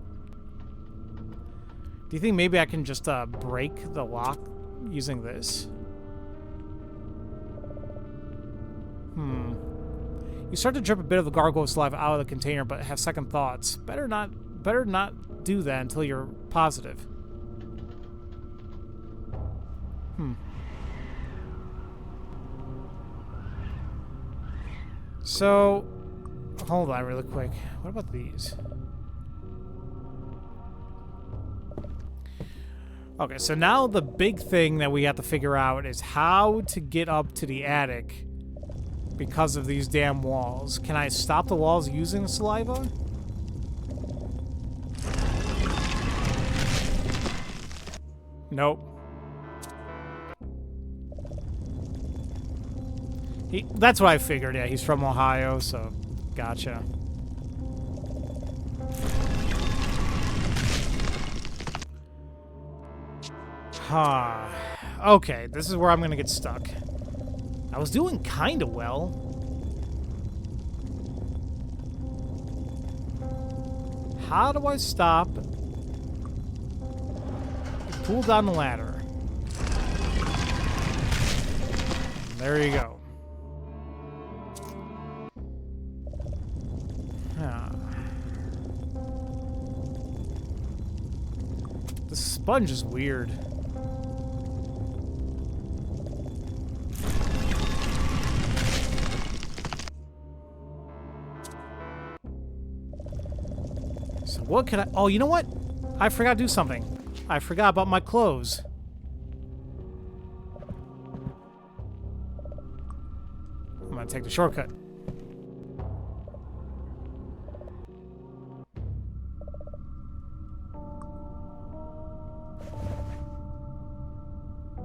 Do you think maybe I can just break the lock using this? You start to drip a bit of the gargoyle saliva out of the container, but have second thoughts. Better not do that until you're positive. So, hold on really quick. What about these? Okay, so now the big thing that we have to figure out is how to get up to the attic because of these damn walls. Can I stop the walls using the saliva? Nope. That's what I figured. Yeah, he's from Ohio, so gotcha. Huh. Okay, this is where I'm gonna get stuck. I was doing kind of well. How do I stop? Pull down the ladder. There you go. The sponge is weird. So what can I... Oh, you know what? I forgot to do something. I forgot about my clothes. I'm gonna take the shortcut.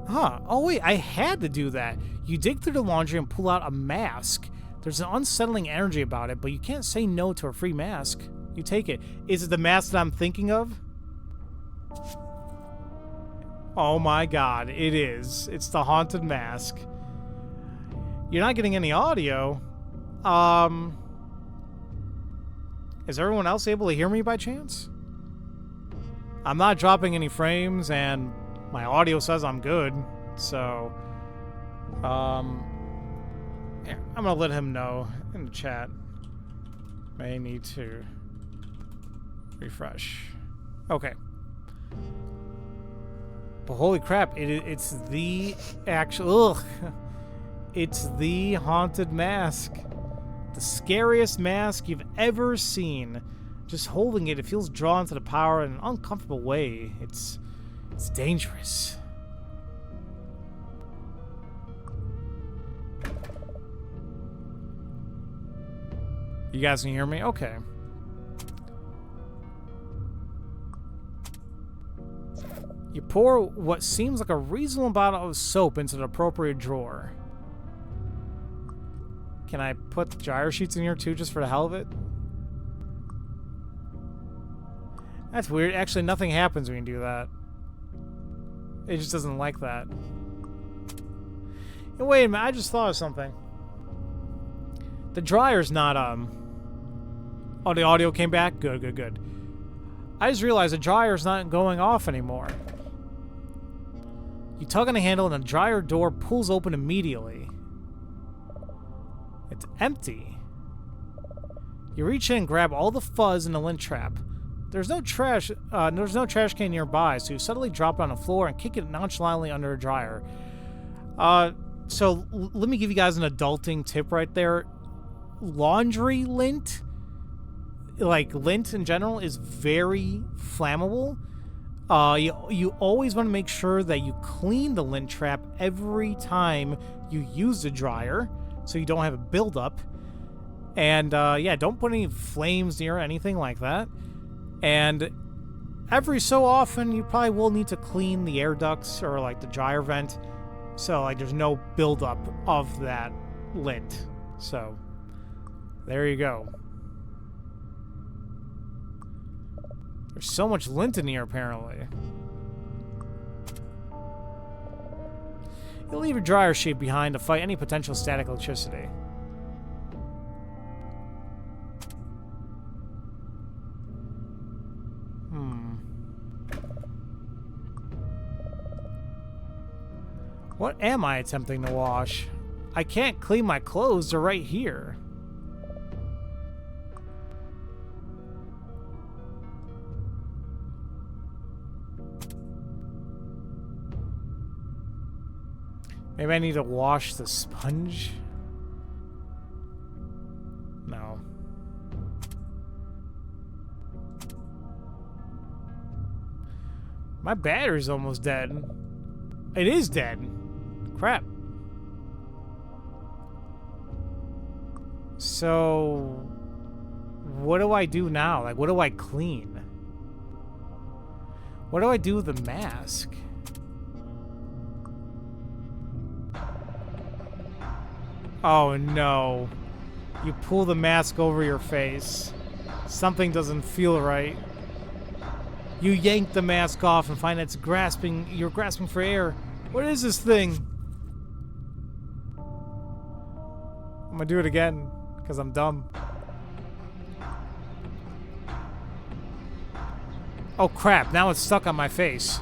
Huh. Oh, wait. I had to do that. You dig through the laundry and pull out a mask. There's an unsettling energy about it, but you can't say no to a free mask. You take it. Is it the mask that I'm thinking of? Oh my god, it is. It's the haunted mask. You're not getting any audio. Is everyone else able to hear me by chance? I'm not dropping any frames, and my audio says I'm good. So, yeah, I'm gonna let him know in the chat. May need to refresh. Okay. But holy crap, it's the actual... Ugh. It's the haunted mask. The scariest mask you've ever seen. Just holding it, it feels drawn to the power in an uncomfortable way. It's dangerous. You guys can hear me? Okay. You pour what seems like a reasonable amount of soap into the appropriate drawer. Can I put dryer sheets in here too, just for the hell of it? That's weird. Actually, nothing happens when you do that. It just doesn't like that. And wait a minute, I just thought of something. The dryer's not, Oh, the audio came back? Good, good, good. I just realized the dryer's not going off anymore. You tug on the handle and the dryer door pulls open immediately. It's empty. You reach in and grab all the fuzz in the lint trap. There's no trash can nearby, so you suddenly drop it on the floor and kick it nonchalantly under a dryer. So let me give you guys an adulting tip right there. Laundry lint, like lint in general, is very flammable. You always want to make sure that you clean the lint trap every time you use the dryer, so you don't have a buildup. And yeah, don't put any flames near anything like that. And every so often, you probably will need to clean the air ducts or like the dryer vent, so like there's no buildup of that lint. So there you go. There's so much lint in here, apparently. You'll leave your dryer sheet behind to fight any potential static electricity. What am I attempting to wash? I can't clean my clothes, they're right here. Maybe I need to wash the sponge? No. My battery's almost dead. It is dead. Crap. So, what do I do now? Like, what do I clean? What do I do with the mask? Oh no. You pull the mask over your face. Something doesn't feel right. You yank the mask off and find it's grasping. You're grasping for air. What is this thing? I'm gonna do it again because I'm dumb. Oh crap, now it's stuck on my face.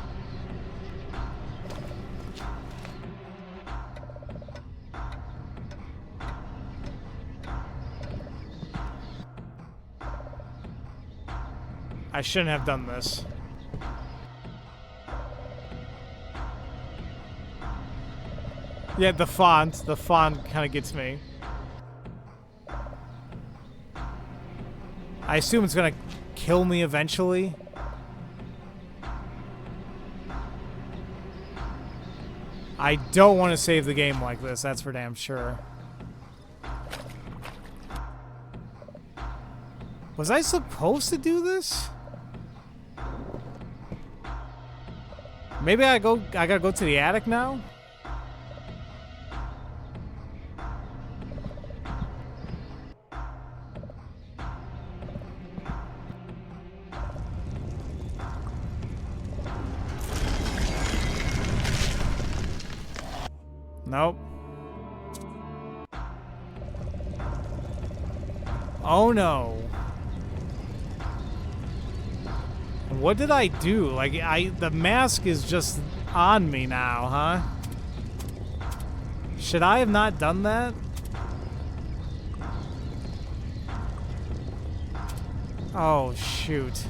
I shouldn't have done this. Yeah, the font kind of gets me. I assume it's gonna kill me eventually. I don't want to save the game like this, that's for damn sure. Was I supposed to do this? Maybe I gotta go to the attic now? Nope. Oh no. What did I do? Like, the mask is just on me now, huh? Should I have not done that? Oh, shoot.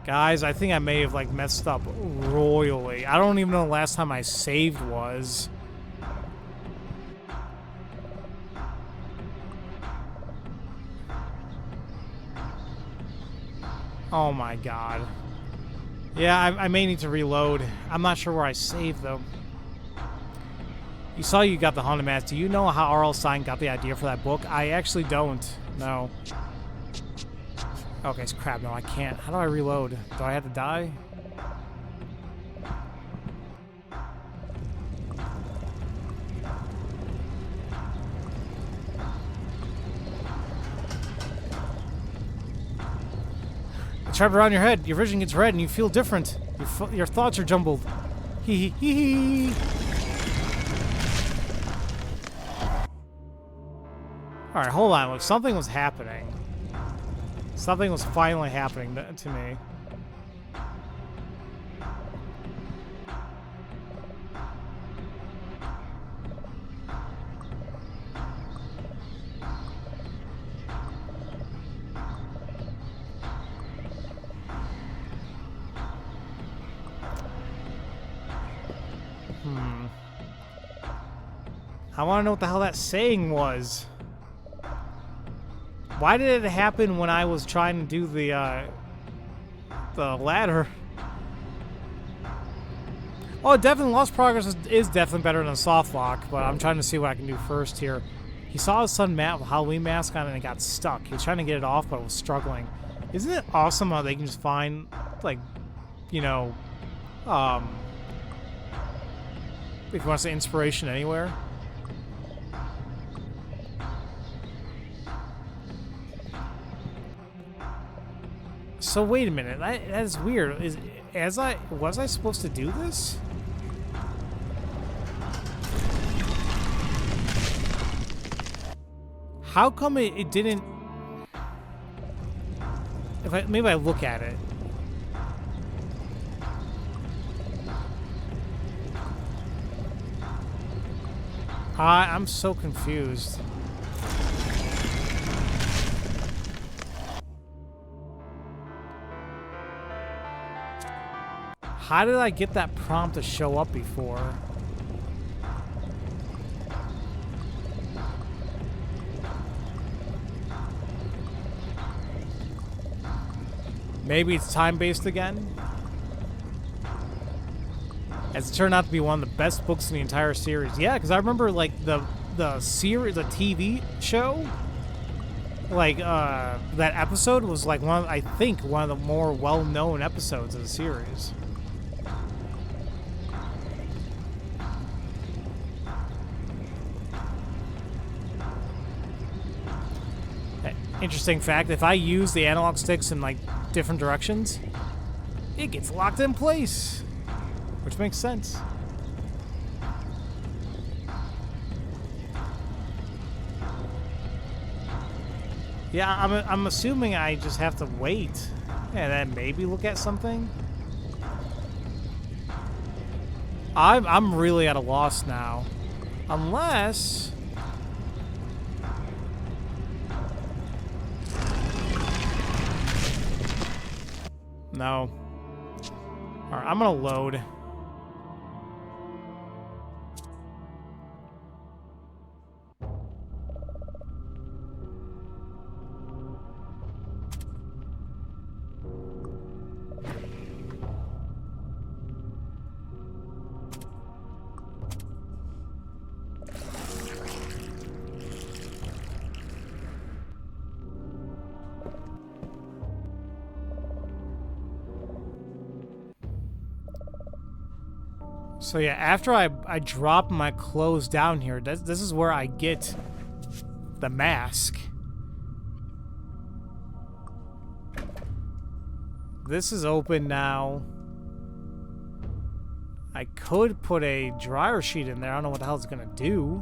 Guys, I think I may have, like, messed up royally. I don't even know the last time I saved was. Oh my god. Yeah, I may need to reload. I'm not sure where I saved, though. You saw you got the Haunted Mask. Do you know how R.L. Stine got the idea for that book? I actually don't. No. Okay, it's crap. No, I can't. How do I reload? Do I have to die? It's right around your head. Your vision gets red and you feel different. Your thoughts are jumbled. Hee hee hee hee. Alright, hold on. Look, something was happening. Something was finally happening to me. I want to know what the hell that saying was. Why did it happen when I was trying to do the ladder? Oh, definitely Lost Progress is definitely better than soft lock, but I'm trying to see what I can do first here. He saw his son Matt with a Halloween mask on and it got stuck. He was trying to get it off, but was struggling. Isn't it awesome how they can just find, like, you know, if you want to say inspiration anywhere? So wait a minute, that is weird. Was I supposed to do this? How come it didn't? Maybe I look at it. I'm so confused. How did I get that prompt to show up before? Maybe it's time-based again? Has turned out to be one of the best books in the entire series. Yeah, because I remember like the series, the TV show, like that episode was like I think one of the more well-known episodes of the series. Interesting fact, if I use the analog sticks in like different directions, it gets locked in place, which makes sense. Yeah, I'm assuming I just have to wait and then maybe look at something. I'm really at a loss now, unless. No. Alright, I'm gonna load. So yeah, after I drop my clothes down here, this is where I get the mask. This is open now. I could put a dryer sheet in there. I don't know what the hell it's gonna do.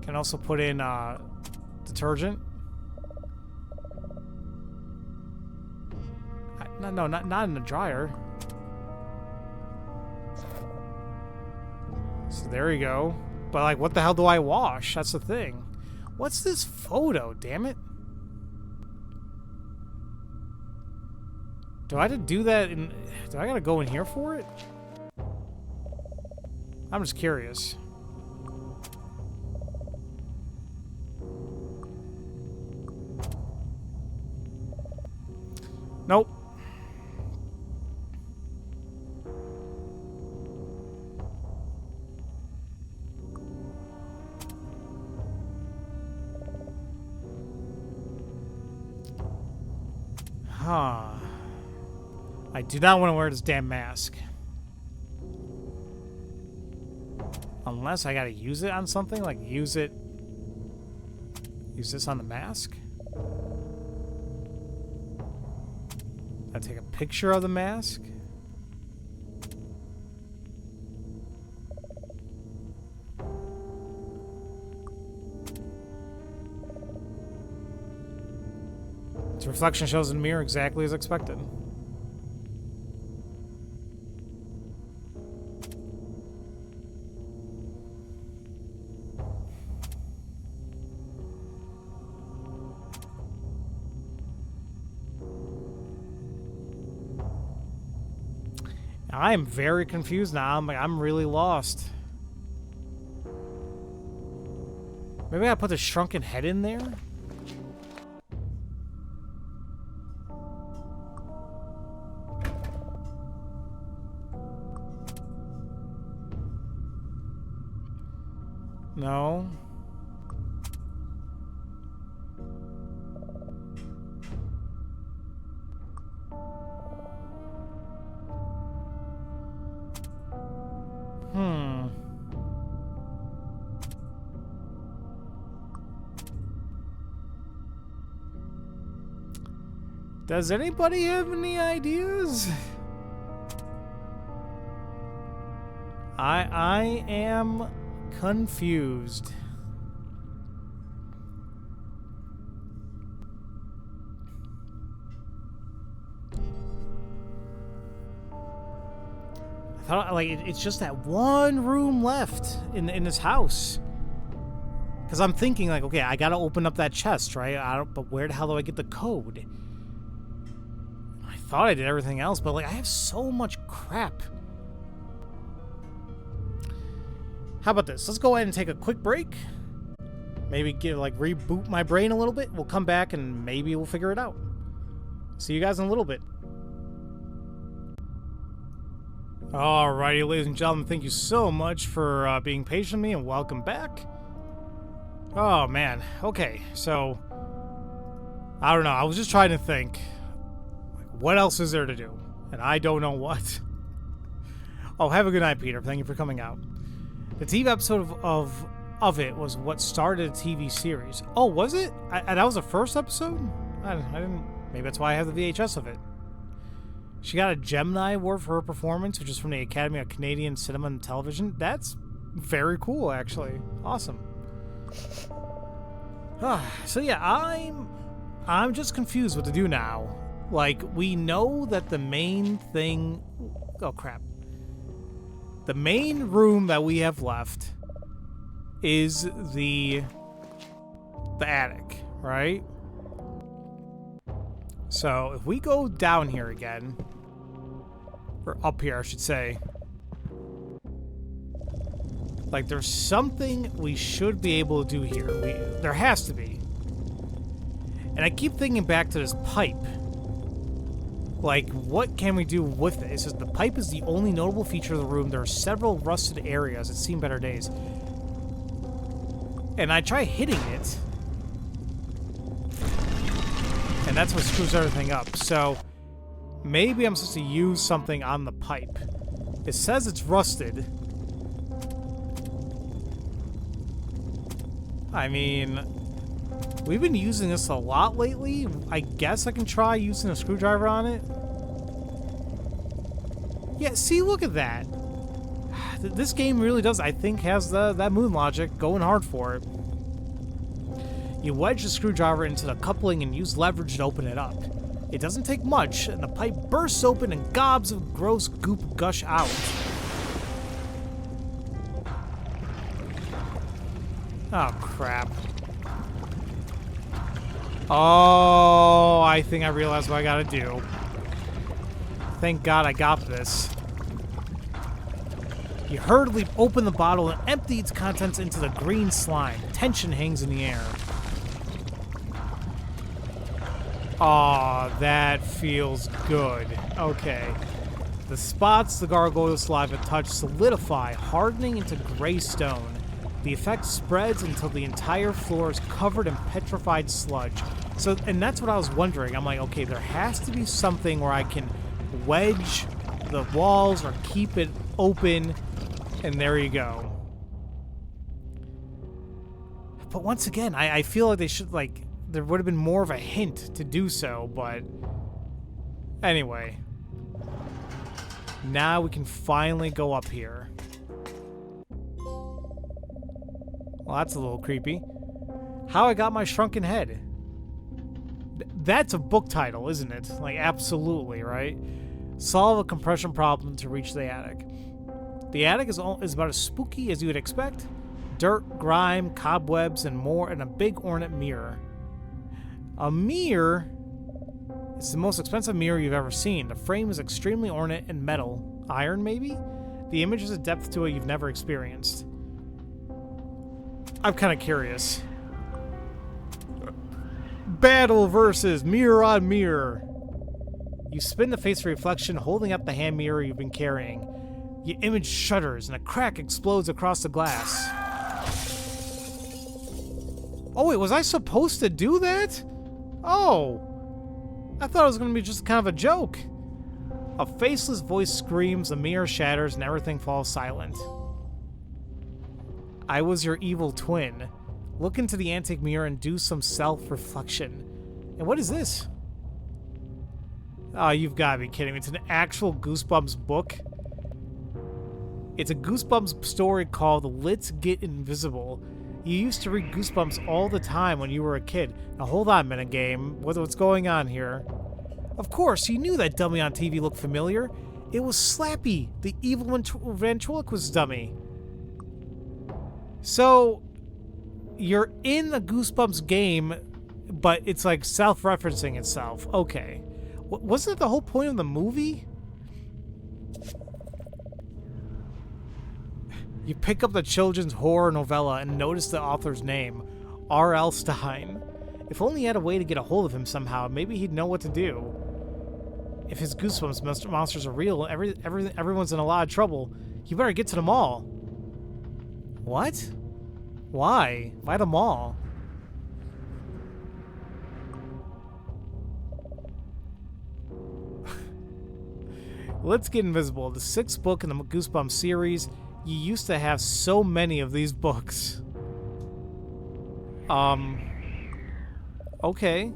Can also put in detergent. No, not in the dryer. So there you go. But like, what the hell do I wash? That's the thing. What's this photo? Damn it! Do I have to do that in? Do I gotta go in here for it? I'm just curious. Nope. Huh. I do not want to wear this damn mask. Unless I gotta use it on something, like use this on the mask. I take a picture of the mask. Its reflection shows in the mirror exactly as expected. I am very confused now. I'm really lost. Maybe I put the shrunken head in there? No. Does anybody have any ideas? I am confused. I thought like it's just that one room left in this house. Because I'm thinking like, okay, I gotta open up that chest, right? But where the hell do I get the code? I thought I did everything else, but like I have so much crap. How about this? Let's go ahead and take a quick break. Maybe reboot my brain a little bit. We'll come back and maybe we'll figure it out. See you guys in a little bit. Alrighty, ladies and gentlemen, thank you so much for being patient with me, and welcome back. Oh, man. Okay, so... I don't know. I was just trying to think. What else is there to do? And I don't know what. Oh, have a good night, Peter. Thank you for coming out. The TV episode of it was what started a TV series. Oh, was it? That was the first episode? I didn't... Maybe that's why I have the VHS of it. She got a Gemini Award for her performance, which is from the Academy of Canadian Cinema and Television. That's very cool, actually. Awesome. So yeah, I'm just confused what to do now. Like, we know that the main thing... Oh, crap. The main room that we have left is the attic, right? So, if we go down here again, or up here, I should say, like, there's something we should be able to do here. There has to be. And I keep thinking back to this pipe. Like, what can we do with it? It says the pipe is the only notable feature of the room. There are several rusted areas. It's seen better days. And I try hitting it. And that's what screws everything up. So, maybe I'm supposed to use something on the pipe. It says it's rusted. I mean, we've been using this a lot lately. I guess I can try using a screwdriver on it. Yeah, see, look at that. This game really does, I think, has that moon logic going hard for it. You wedge the screwdriver into the coupling and use leverage to open it up. It doesn't take much, and the pipe bursts open and gobs of gross goop gush out. Oh, crap. Oh, I think I realized what I gotta do. Thank God I got this. You hurriedly open the bottle and empty its contents into the green slime. Tension hangs in the air. Aw, that feels good. Okay. The spots the gargoyle saliva touch solidify, hardening into gray stone. The effect spreads until the entire floor is covered in petrified sludge. So, and that's what I was wondering. I'm like, okay, there has to be something where I can wedge the walls or keep it open, and there you go. But once again, I feel like they should, like, there would have been more of a hint to do so, but anyway. Now we can finally go up here. Well, that's a little creepy. How I Got My Shrunken Head. That's a book title, isn't it? Like, absolutely, right? Solve a compression problem to reach the attic. The attic is about as spooky as you would expect. Dirt, grime, cobwebs, and more, and a big ornate mirror. A mirror? It's the most expensive mirror you've ever seen. The frame is extremely ornate and metal. Iron, maybe? The image has a depth to it you've never experienced. I'm kind of curious. Battle versus mirror on mirror. You spin to face the reflection, holding up the hand mirror you've been carrying. Your image shudders and a crack explodes across the glass. Oh wait, was I supposed to do that? Oh, I thought it was going to be just kind of a joke. A faceless voice screams, the mirror shatters, and everything falls silent. I was your evil twin. Look into the antique mirror and do some self-reflection. And what is this? Oh, you've got to be kidding me. It's an actual Goosebumps book. It's a Goosebumps story called Let's Get Invisible. You used to read Goosebumps all the time when you were a kid. Now hold on, minute game. What's going on here? Of course, you knew that dummy on TV looked familiar. It was Slappy, the evil ventriloquist dummy. So, you're in a Goosebumps game, but it's like self-referencing itself. Okay. Wasn't it the whole point of the movie? You pick up the children's horror novella and notice the author's name, R.L. Stine. If only he had a way to get a hold of him somehow, maybe he'd know what to do. If his Goosebumps monsters are real, everyone's in a lot of trouble. You better get to the mall. What? Why? Why the mall? Let's Get Invisible, the 6th book in the Goosebumps series. You used to have so many of these books. Okay.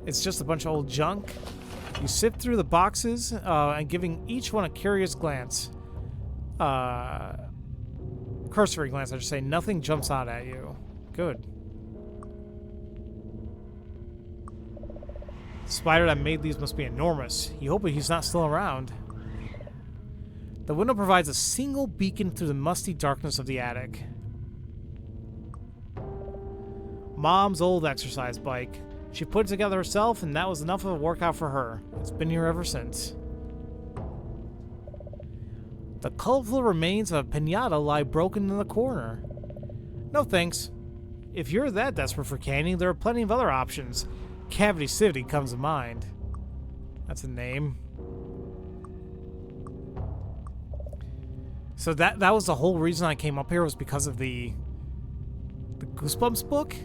It's just a bunch of old junk. You sift through the boxes, and giving each one a curious glance. Cursory glance, I should say. Nothing jumps out at you. Good. The spider that made these must be enormous. You hope he's not still around. The window provides a single beacon through the musty darkness of the attic. Mom's old exercise bike. She put it together herself, and that was enough of a workout for her. It's been here ever since. The colorful remains of a piñata lie broken in the corner. No thanks. If you're that desperate for candy, there are plenty of other options. Cavity City comes to mind. That's a name. So that was the whole reason I came up here, was because of the Goosebumps book.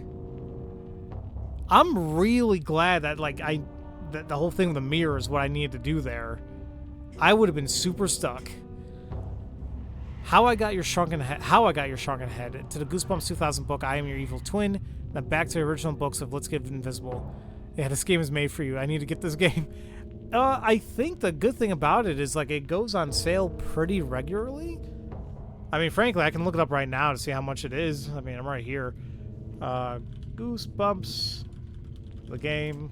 I'm really glad that that the whole thing with the mirror is what I needed to do there. I would have been super stuck. How I got your shrunken head to the Goosebumps 2000 book, I Am Your Evil Twin, then back to the original books of Let's Get Invisible. Yeah, this game is made for you. I need to get this game. I think the good thing about it is it goes on sale pretty regularly. I mean, frankly, I can look it up right now to see how much it is. I mean, I'm right here. Goosebumps, the game.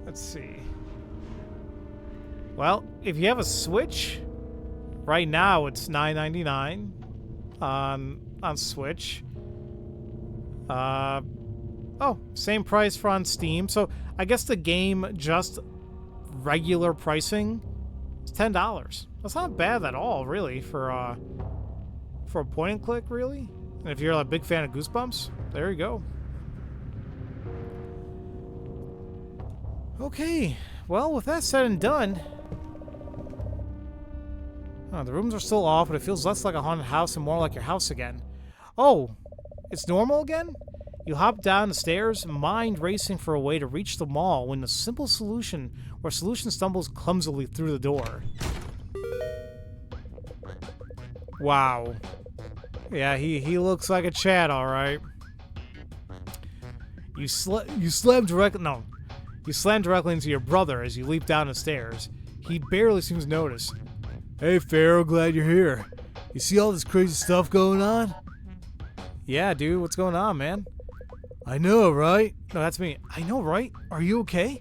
Let's see. Well, if you have a Switch, right now it's $9.99 on Switch. Oh, same price for on Steam. So I guess the game, just regular pricing, is $10. That's not bad at all, really, for a point and click, really. And if you're a big fan of Goosebumps, there you go. Okay, well, with that said and done, the rooms are still off, but it feels less like a haunted house and more like your house again. Oh, it's normal again? You hop down the stairs, mind racing for a way to reach the mall, when the simple solution stumbles clumsily through the door. Wow. Yeah, he looks like a Chad, all right. You slam directly into your brother as you leap down the stairs. He barely seems to notice. Hey, Pharaoh, glad you're here. You see all this crazy stuff going on? Yeah, dude, what's going on, man? I know, right? No, that's me. I know, right? Are you okay?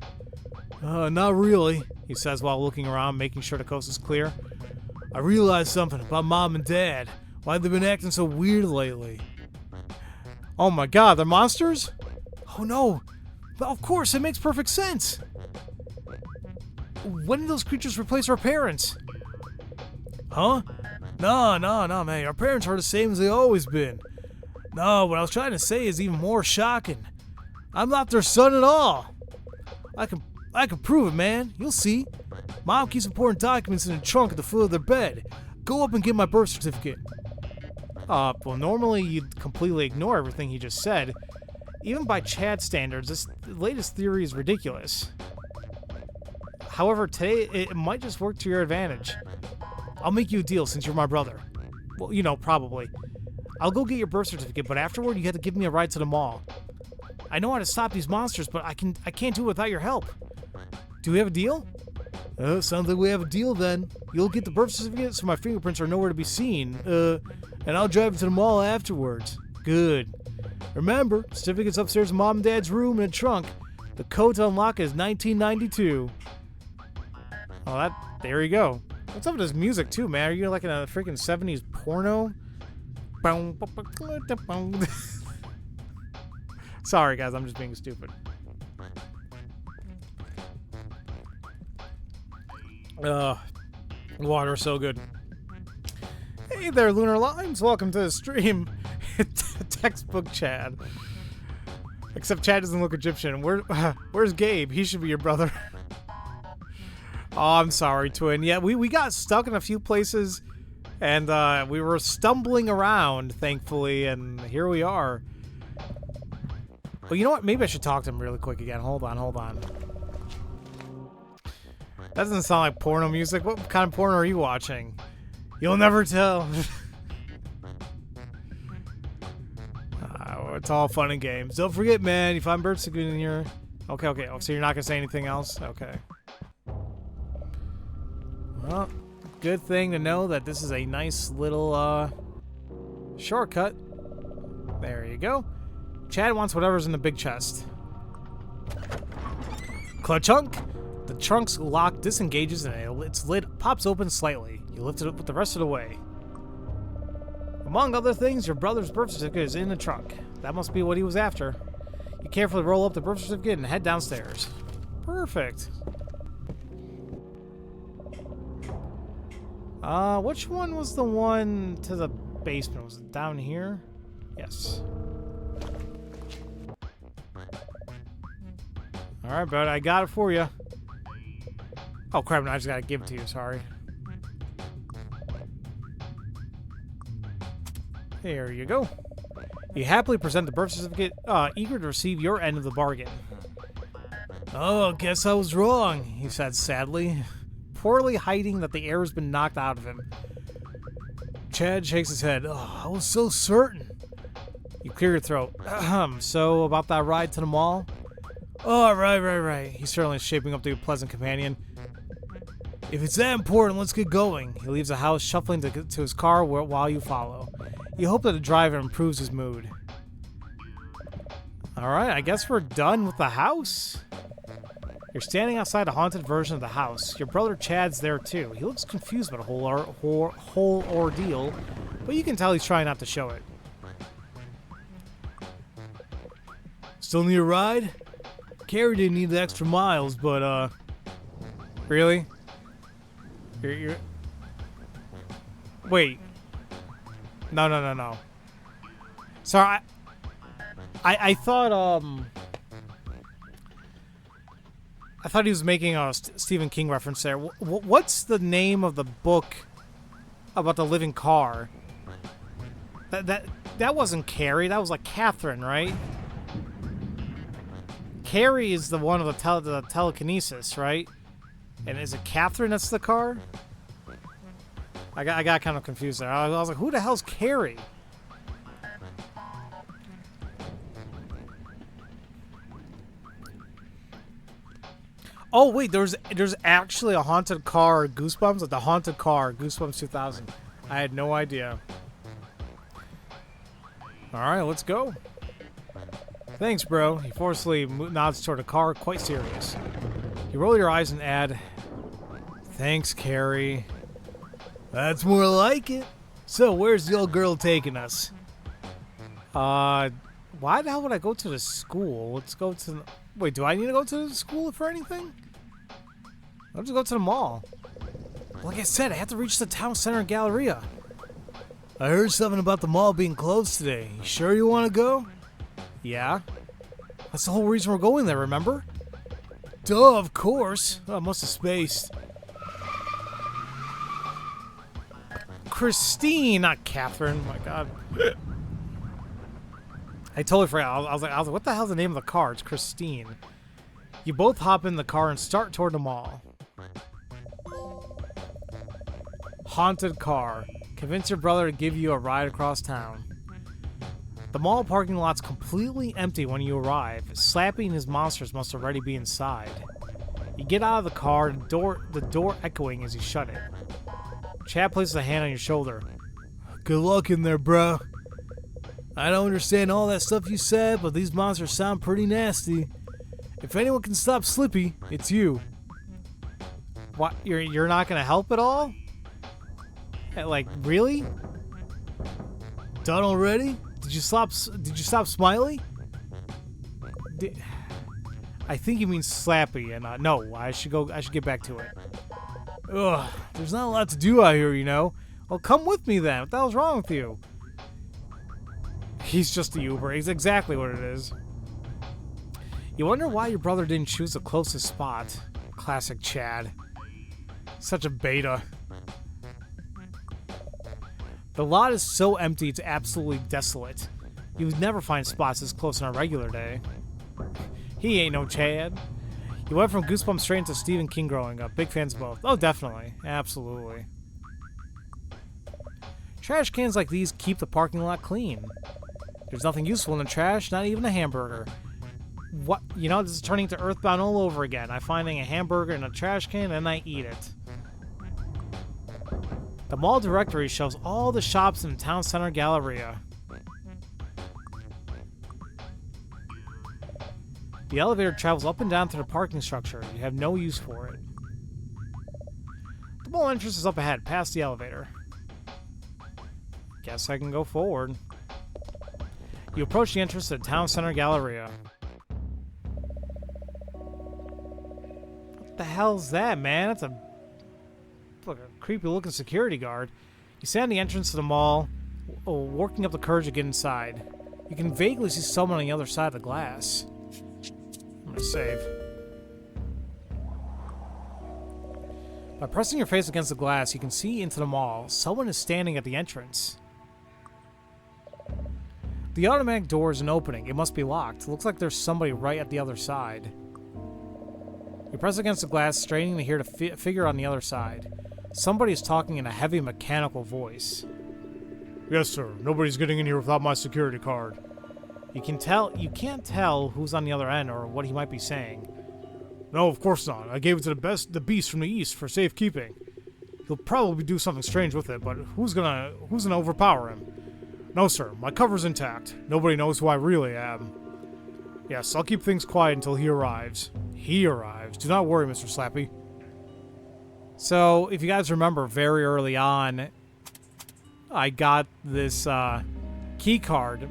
Not really, he says while looking around, making sure the coast is clear. I realized something about Mom and Dad. Why they've been acting so weird lately. Oh my god, they're monsters? Oh no. But of course, it makes perfect sense. When did those creatures replace our parents? Huh? No, man. Our parents are the same as they always been. No, what I was trying to say is even more shocking. I'm not their son at all. I can prove it, man. You'll see. Mom keeps important documents in the trunk at the foot of their bed. Go up and get my birth certificate. Well, normally you'd completely ignore everything he just said. Even by Chad standards, this latest theory is ridiculous. However, today it might just work to your advantage. I'll make you a deal since you're my brother. Well, you know, probably. I'll go get your birth certificate, but afterward you have to give me a ride to the mall. I know how to stop these monsters, but I can't do it without your help. Do we have a deal? Sounds like we have a deal then. You'll get the birth certificate so my fingerprints are nowhere to be seen. And I'll drive you to the mall afterwards. Good. Remember, certificate's upstairs in Mom and Dad's room in a trunk. The code to unlock is 1992. Oh, there you go. What's up with this music too, man? Are you like in a freaking 70s porno? Sorry, guys, I'm just being stupid. Water's so good. Hey there, Lunar Limes. Welcome to the stream. Textbook Chad. Except Chad doesn't look Egyptian. Where's Gabe? He should be your brother. Oh, I'm sorry, twin. Yeah, we got stuck in a few places, and we were stumbling around, thankfully, and here we are. Well, you know what? Maybe I should talk to him really quick again. Hold on. That doesn't sound like porno music. What kind of porno are you watching? You'll never tell. It's all fun and games. Don't forget, man, you find bird signal in here. Okay. Oh, so you're not going to say anything else? Okay. Well, good thing to know that this is a nice little shortcut. There you go. Chad wants whatever's in the big chest. Cluchunk! The trunk's lock disengages and its lid pops open slightly. You lift it up with the rest of the way. Among other things, your brother's birth certificate is in the trunk. That must be what he was after. You carefully roll up the birth certificate and head downstairs. Perfect. Which one was the one to the basement? Was it down here? Yes. Alright, bud, I got it for you. Oh, crap, no, I just gotta give it to you, sorry. There you go. You happily present the birth certificate, eager to receive your end of the bargain. Oh, guess I was wrong, he said sadly, poorly hiding that the air has been knocked out of him. Chad shakes his head. Oh, I was so certain. You clear your throat. So, about that ride to the mall? Oh, right. He's certainly shaping up to be a pleasant companion. If it's that important, let's get going. He leaves the house, shuffling to his car while you follow. You hope that the driver improves his mood. Alright, I guess we're done with the house. You're standing outside a haunted version of the house. Your brother Chad's there too. He looks confused about the whole ordeal, but you can tell he's trying not to show it. Still need a ride? Carrie didn't need the extra miles, but really? You're... Wait. No. Sorry, I thought I thought he was making a Stephen King reference there. What's the name of the book about the living car? That wasn't Carrie. That was like Catherine, right? Carrie is the one of the telekinesis, right? And is it Catherine that's the car? I got kind of confused there. I was like, who the hell's Carrie? Oh wait, there's actually a haunted car, Goosebumps, like the haunted car, Goosebumps 2000. I had no idea. All right, let's go. Thanks, bro. He forcefully nods toward the car, quite serious. You roll your eyes and add, "Thanks, Carrie." That's more like it. So, where's the old girl taking us? Why the hell would I go to the school? Let's go to... Wait, do I need to go to the school for anything? I'll just go to the mall. Like I said, I have to reach the town center and Galleria. I heard something about the mall being closed today. You sure you want to go? Yeah. That's the whole reason we're going there, remember? Duh, of course. Oh, I must have spaced. Christine, not Catherine. Oh my God. I totally forgot. I was like, what the hell's the name of the car? It's Christine. You both hop in the car and start toward the mall. Haunted car. Convince your brother to give you a ride across town. The mall parking lot's completely empty when you arrive. Slappy and his monsters must already be inside. You get out of the car, the door echoing as you shut it. Chad places a hand on your shoulder. Good luck in there, bro. I don't understand all that stuff you said, but these monsters sound pretty nasty. If anyone can stop Slappy, it's you. What? You're not gonna help at all? Like, really? Done already? Did you stop Smiley? I think you mean Slappy, and no, I should get back to it. Ugh, there's not a lot to do out here, you know. Well, come with me then. What the hell's wrong with you? He's just a Uber. He's exactly what it is. You wonder why your brother didn't choose the closest spot. Classic Chad. Such a beta. The lot is so empty it's absolutely desolate. You would never find spots this close on a regular day. He ain't no Chad. You went from Goosebumps straight into Stephen King growing up. Big fans of both. Oh, definitely. Absolutely. Trash cans like these keep the parking lot clean. There's nothing useful in the trash, not even a hamburger. What? You know, this is turning to Earthbound all over again. I'm finding a hamburger in a trash can and I eat it. The mall directory shows all the shops in the town center Galleria. The elevator travels up and down through the parking structure. You have no use for it. The mall entrance is up ahead, past the elevator. Guess I can go forward. You approach the entrance to the town center Galleria. What the hell's that, man? That's like a creepy looking security guard. You stand at the entrance to the mall, working up the courage to get inside. You can vaguely see someone on the other side of the glass. I'm gonna save. By pressing your face against the glass, you can see into the mall. Someone is standing at the entrance. The automatic door is an opening. It must be locked. It looks like there's somebody right at the other side. You press against the glass, straining to hear the figure on the other side. Somebody is talking in a heavy mechanical voice. Yes, sir. Nobody's getting in here without my security card. You can't tell who's on the other end or what he might be saying. No, of course not. I gave it to the beast from the east for safekeeping. He'll probably do something strange with it, but who's gonna overpower him? No, sir. My cover's intact. Nobody knows who I really am. Yes, I'll keep things quiet until he arrives. He arrives. Do not worry, Mr. Slappy. So, if you guys remember, very early on, I got this key card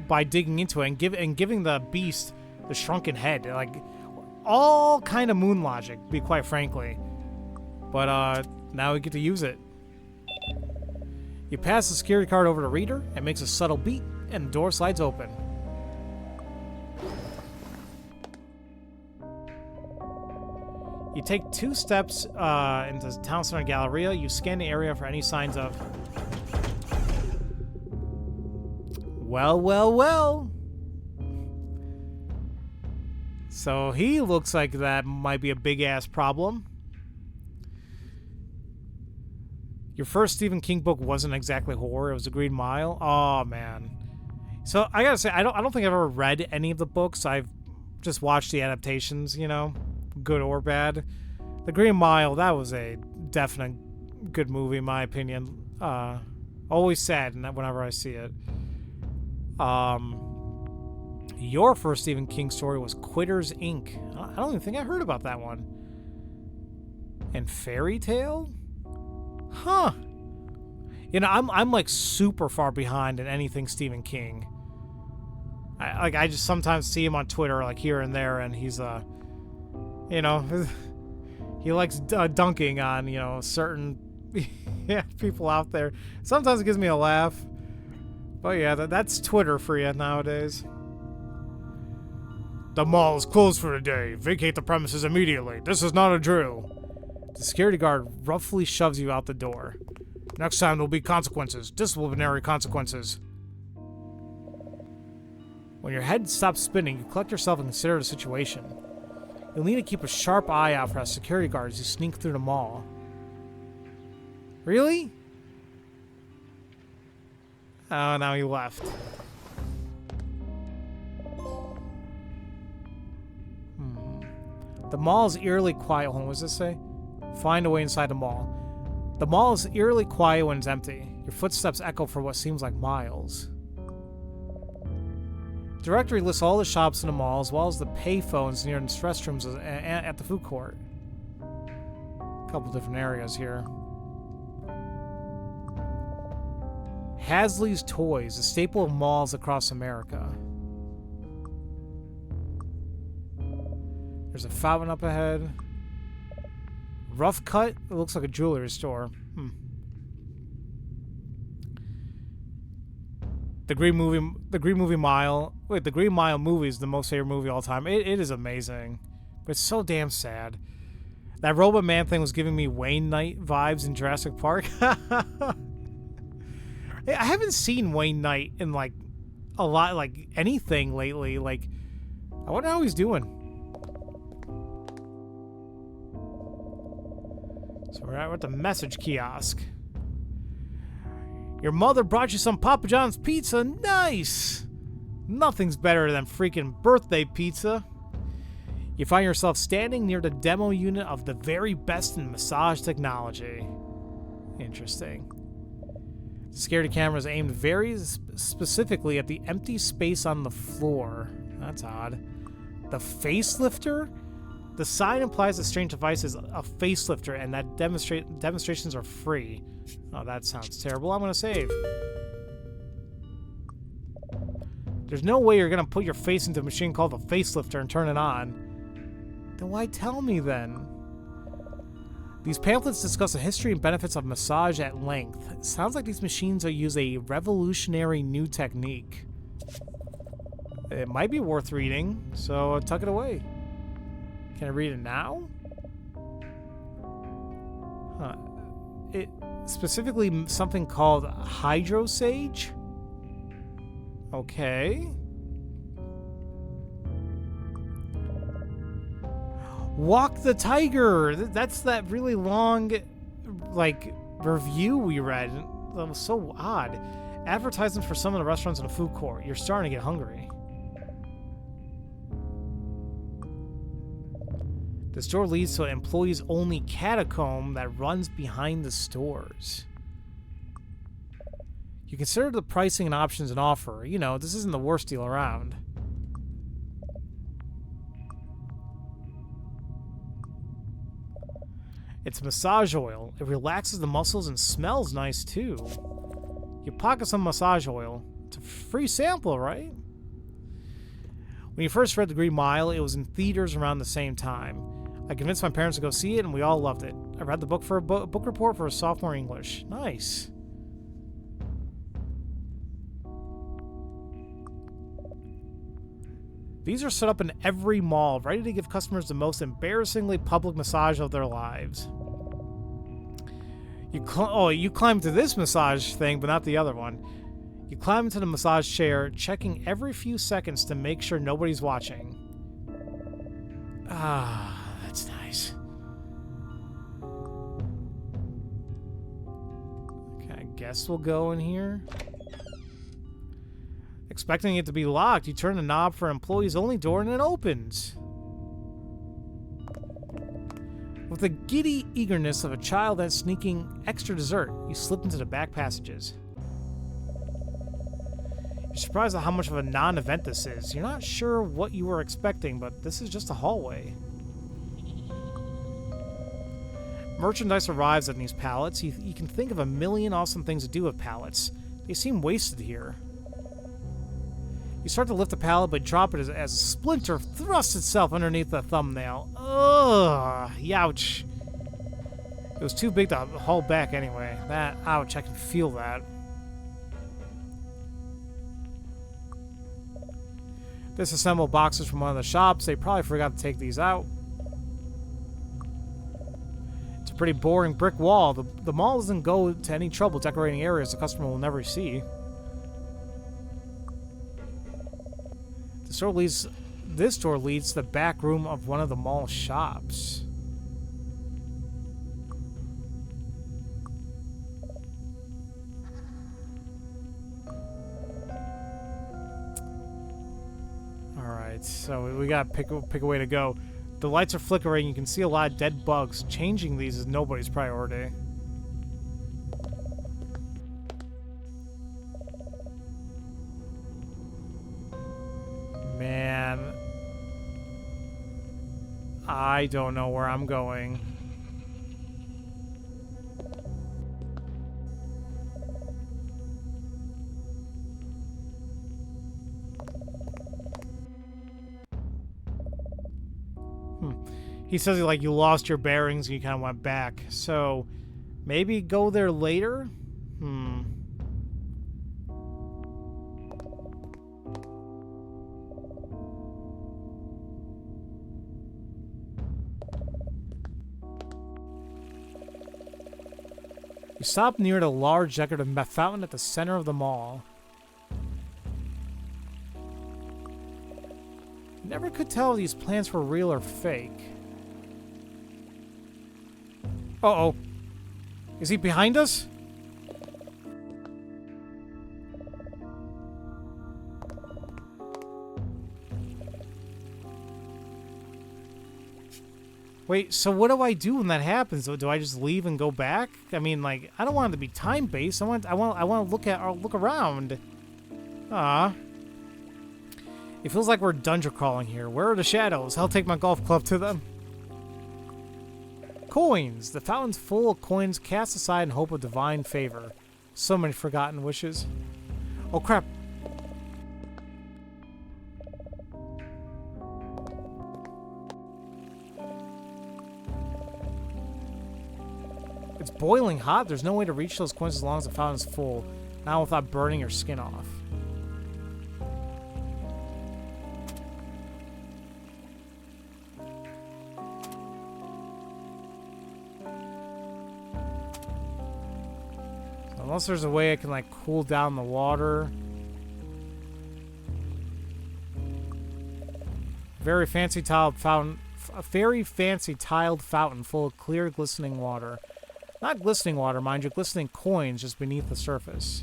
by digging into it and giving the beast the shrunken head. Like, all kind of moon logic, to be quite frankly. But now we get to use it. You pass the security card over to the reader, it makes a subtle beat, and the door slides open. You take 2 steps into Town Center Galleria. You scan the area for any signs of... Well, well, well. So he looks like that might be a big-ass problem. Your first Stephen King book wasn't exactly horror. It was The Green Mile. Oh, man. So I gotta say, I don't think I've ever read any of the books. I've just watched the adaptations, you know, good or bad. The Green Mile, that was a definite good movie, in my opinion. Always sad whenever I see it. Your first Stephen King story was Quitters, Inc. I don't even think I heard about that one. And Fairy Tale? Huh. You know, I'm like super far behind in anything Stephen King. I just sometimes see him on Twitter, like here and there, and he's you know, he likes dunking on, you know, certain people out there. Sometimes it gives me a laugh. But yeah, that's Twitter for you nowadays. The mall is closed for the day. Vacate the premises immediately. This is not a drill. The security guard roughly shoves you out the door. Next time there'll be consequences. Disciplinary consequences. When your head stops spinning, you collect yourself and consider the situation. You'll need to keep a sharp eye out for security guards who sneak through the mall. Really? Oh, now he left. The mall is eerily quiet. Hold on, what does this say? Find a way inside the mall. The mall is eerily quiet when it's empty. Your footsteps echo for what seems like miles. The directory lists all the shops in the mall, as well as the payphones near the restrooms at the food court. A couple different areas here. Hasley's Toys, a staple of malls across America. There's a fountain up ahead. Rough Cut? It looks like a jewelry store. The Green Movie Mile. Wait, the Green Mile movie is the most favorite movie of all time. It is amazing. But it's so damn sad. That Robot Man thing was giving me Wayne Knight vibes in Jurassic Park. I haven't seen Wayne Knight in, like, a lot, like, anything lately. Like, I wonder how he's doing. So we're at the message kiosk. Your mother brought you some Papa John's pizza. Nice! Nothing's better than freaking birthday pizza. You find yourself standing near the demo unit of the very best in massage technology. Interesting. The security camera is aimed very specifically at the empty space on the floor. That's odd. The facelifter? The sign implies the strange device is a facelifter and that demonstrations are free. Oh, that sounds terrible. I'm going to save. There's no way you're going to put your face into a machine called a facelifter and turn it on. Then why tell me then? These pamphlets discuss the history and benefits of massage at length. It sounds like these machines use a revolutionary new technique. It might be worth reading, so tuck it away. Can I read it now? Huh. It specifically something called hydrosage? Okay. Walk the Tiger! That's that really long, like, review we read. That was so odd. Advertisements for some of the restaurants in the food court. You're starting to get hungry. The store leads to an employees-only catacomb that runs behind the stores. You consider the pricing and options and offer. You know, this isn't the worst deal around. It's massage oil. It relaxes the muscles and smells nice too. You pocket some massage oil. It's a free sample, right? When you first read The Green Mile, it was in theaters around the same time. I convinced my parents to go see it, and we all loved it. I read the book for a book report for a sophomore English. Nice. These are set up in every mall, ready to give customers the most embarrassingly public massage of their lives. You climb to this massage thing, but not the other one. You climb into the massage chair, checking every few seconds to make sure nobody's watching. Ah, that's nice. Okay, I guess we'll go in here. Expecting it to be locked, you turn the knob for employees only door and it opens. With the giddy eagerness of a child that's sneaking extra dessert, you slip into the back passages. You're surprised at how much of a non-event this is. You're not sure what you were expecting, but this is just a hallway. Merchandise arrives on these pallets. You can think of a million awesome things to do with pallets. They seem wasted here. You start to lift the pallet, but drop it as a splinter thrusts itself underneath the thumbnail. Ugh, youch. It was too big to haul back anyway. That, ouch, I can feel that. Disassemble boxes from one of the shops. They probably forgot to take these out. It's a pretty boring brick wall. The mall doesn't go to any trouble decorating areas the customer will never see. This door leads to the back room of one of the mall shops. Alright, so we gotta pick a way to go. The lights are flickering, you can see a lot of dead bugs. Changing these is nobody's priority. Man, I don't know where I'm going. He says you lost your bearings and you kind of went back. So maybe go there later? You stop near the large decorative fountain at the center of the mall. Never could tell if these plants were real or fake. Uh-oh. Is he behind us? Wait, so what do I do when that happens? Do I just leave and go back? I mean, like, I don't want it to be time-based. I want to look around. Ah. It feels like we're dungeon crawling here. Where are the shadows? I'll take my golf club to them. Coins. The fountain's full of coins cast aside in hope of divine favor. So many forgotten wishes. Oh, crap. It's boiling hot. There's no way to reach those coins as long as the fountain's full. Not without burning your skin off. So unless there's a way I can like cool down the water. Very fancy tiled fountain. A very fancy tiled fountain full of clear, glistening water. Not glistening water, mind you, glistening coins just beneath the surface.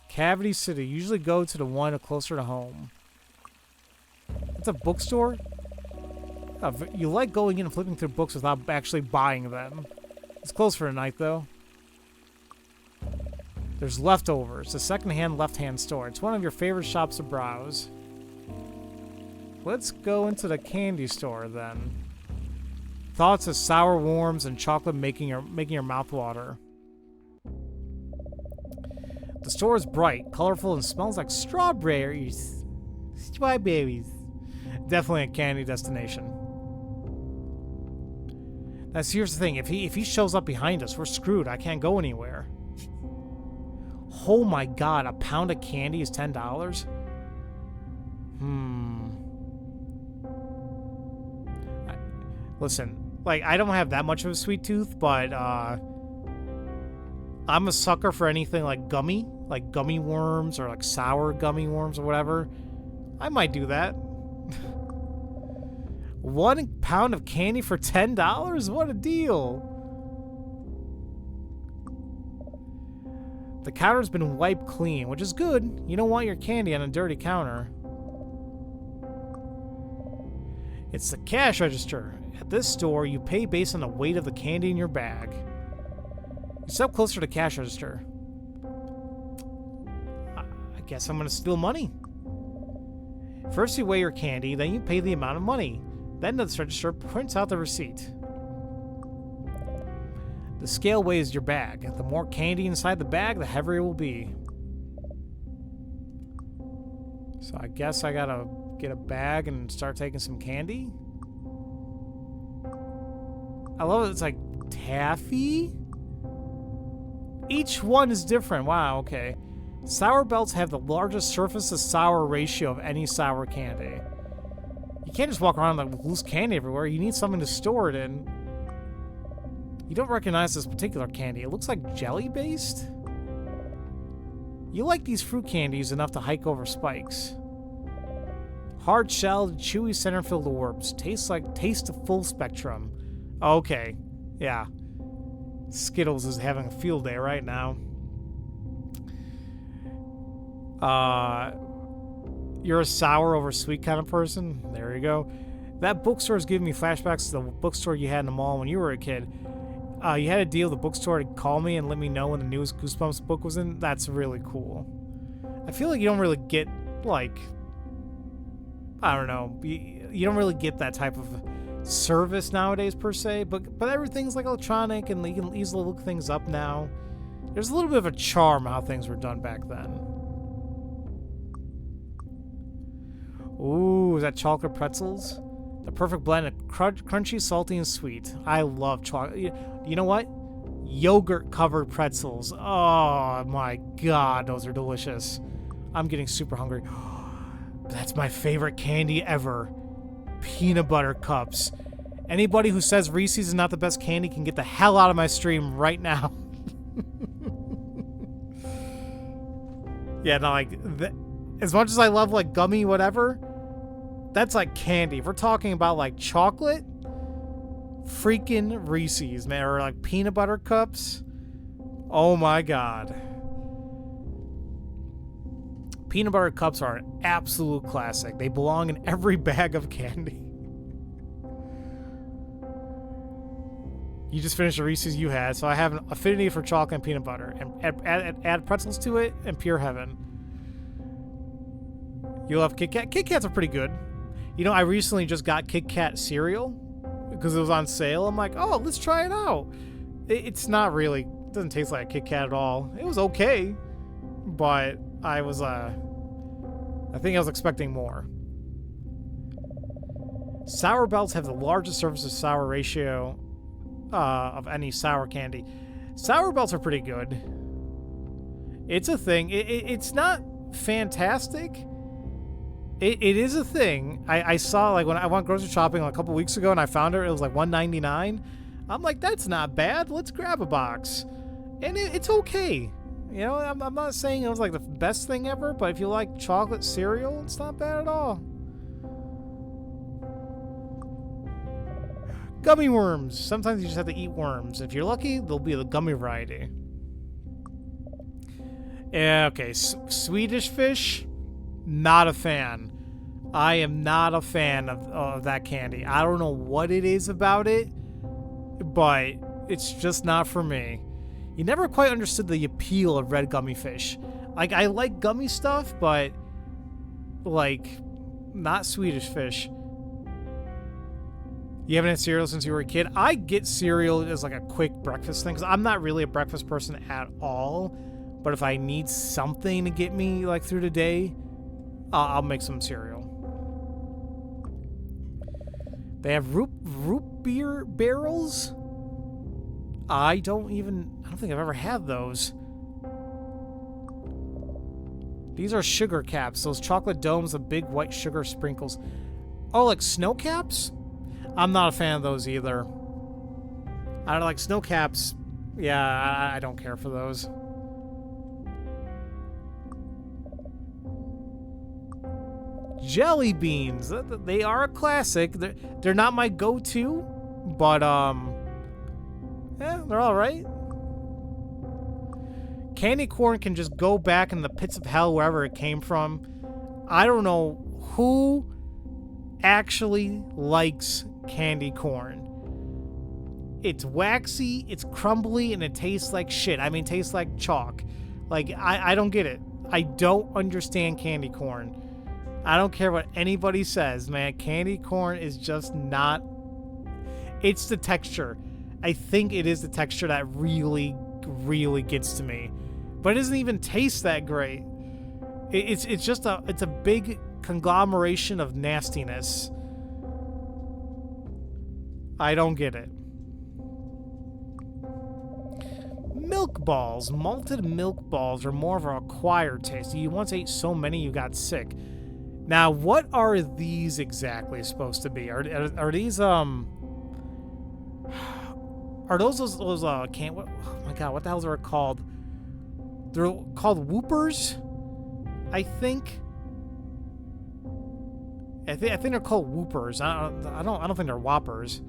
Cavity City. Usually go to the one closer to home. It's a bookstore? You like going in and flipping through books without actually buying them. It's closed for the night, though. There's Leftovers, a second-hand left-hand store. It's one of your favorite shops to browse. Let's go into the candy store, then. Thoughts of sour worms and chocolate making your mouth water. The store is bright, colorful, and smells like strawberries. Strawberries. Definitely a candy destination. Now, so here's the thing. If he shows up behind us, we're screwed. I can't go anywhere. Oh my god, a pound of candy is $10? Listen. Like, I don't have that much of a sweet tooth, but, I'm a sucker for anything like gummy worms, or like sour gummy worms, or whatever. I might do that. 1 pound of candy for $10? What a deal! The counter's been wiped clean, which is good. You don't want your candy on a dirty counter. It's the cash register. At this store, you pay based on the weight of the candy in your bag. You step closer to the cash register. I guess I'm going to steal money. First you weigh your candy, then you pay the amount of money. Then the register prints out the receipt. The scale weighs your bag. The more candy inside the bag, the heavier it will be. So I guess I gotta get a bag and start taking some candy? I love it. It's like taffy? Each one is different. Wow, okay. Sour belts have the largest surface to sour ratio of any sour candy. You can't just walk around with loose candy everywhere. You need something to store it in. You don't recognize this particular candy. It looks like jelly-based? You like these fruit candies enough to hike over spikes. Hard-shelled, chewy, center-filled orbs. Taste the full spectrum. Okay, yeah. Skittles is having a field day right now. You're a sour over sweet kind of person? There you go. That bookstore is giving me flashbacks to the bookstore you had in the mall when you were a kid. You had a deal with the bookstore to call me and let me know when the newest Goosebumps book was in. That's really cool. I feel like you don't really get, like... I don't know. You don't really get that type of service nowadays, per se. But everything's, like, electronic, and you can easily look things up now. There's a little bit of a charm how things were done back then. Ooh, is that chocolate pretzels? The perfect blend of crunchy, salty, and sweet. I love chocolate. You know what? Yogurt-covered pretzels. Oh, my God. Those are delicious. I'm getting super hungry. That's my favorite candy ever. Peanut butter cups. Anybody who says Reese's is not the best candy can get the hell out of my stream right now. Yeah, no, like, as much as I love, like, gummy whatever, that's like candy. If we're talking about, like, chocolate, freaking Reese's, man, or, like, peanut butter cups. Oh, my God. Peanut butter cups are an absolute classic. They belong in every bag of candy. You just finished the Reese's you had, so I have an affinity for chocolate and peanut butter. And add pretzels to it, and pure heaven. You love Kit Kat? Kit Kats are pretty good. You know, I recently just got Kit Kat cereal because it was on sale. I'm like, oh, let's try it out. It's not really, it doesn't taste like a Kit Kat at all. It was okay, but I think I was expecting more. Sour Belts have the largest surface to sour ratio of any sour candy. Sour Belts are pretty good. It's a thing. It's not fantastic. It is a thing. I saw, like, when I went grocery shopping like, a couple weeks ago and I found it was like $1.99. I'm like, that's not bad. Let's grab a box. And it's okay. You know, I'm not saying it was like the best thing ever, but if you like chocolate cereal, it's not bad at all. Gummy worms. Sometimes you just have to eat worms. If you're lucky, they'll be the gummy variety. Yeah, okay. Swedish fish, not a fan. I am not a fan of that candy. I don't know what it is about it, but it's just not for me. You never quite understood the appeal of red gummy fish. Like, I like gummy stuff, but, like, not Swedish fish. You haven't had cereal since you were a kid? I get cereal as, like, a quick breakfast thing, because I'm not really a breakfast person at all. But if I need something to get me, like, through the day, I'll make some cereal. They have root beer barrels? I don't think I've ever had those. These are sugar caps. Those chocolate domes with big white sugar sprinkles. Oh, like snow caps? I'm not a fan of those either. I don't like snow caps. Yeah, I don't care for those. Jelly beans. They are a classic. They're not my go-to, but yeah, they're all right. Candy corn can just go back in the pits of hell wherever it came from. I don't know who actually likes candy corn. It's waxy, it's crumbly, and it tastes like shit. I mean, it tastes like chalk. Like, I don't get it. I don't understand candy corn. I don't care what anybody says, man. Candy corn is just not... It's the texture. I think it is the texture that really, really gets to me. But it doesn't even taste that great. It's just it's a big conglomeration of nastiness. I don't get it. Milk balls. Malted milk balls are more of an acquired taste. You once ate so many you got sick. Now, what are these exactly supposed to be? Are these are those can't what, oh my god, what the hell are they called? They're called whoopers, I think. I think they're called whoopers. I don't think they're whoppers.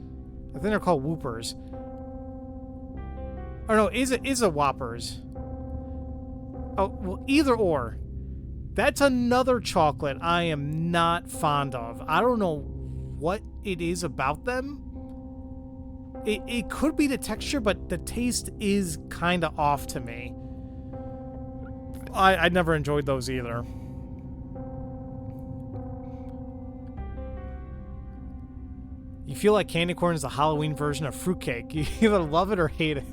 I think they're called whoopers. Or no, is it whoppers? Oh, well, either or. That's another chocolate I am not fond of. I don't know what it is about them. It could be the texture, but the taste is kind of off to me. I never enjoyed those either. You feel like candy corn is a Halloween version of fruitcake. You either love it or hate it.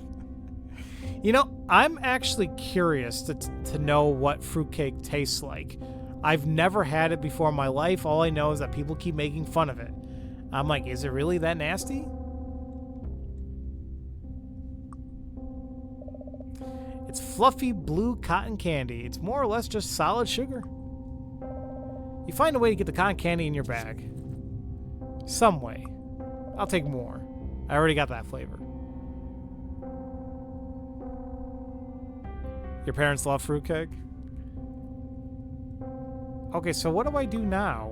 You know, I'm actually curious to know what fruitcake tastes like. I've never had it before in my life. All I know is that people keep making fun of it. I'm like, is it really that nasty? It's fluffy blue cotton candy. It's more or less just solid sugar. You find a way to get the cotton candy in your bag. Some way. I'll take more. I already got that flavor. Your parents love fruitcake? Okay, so what do I do now?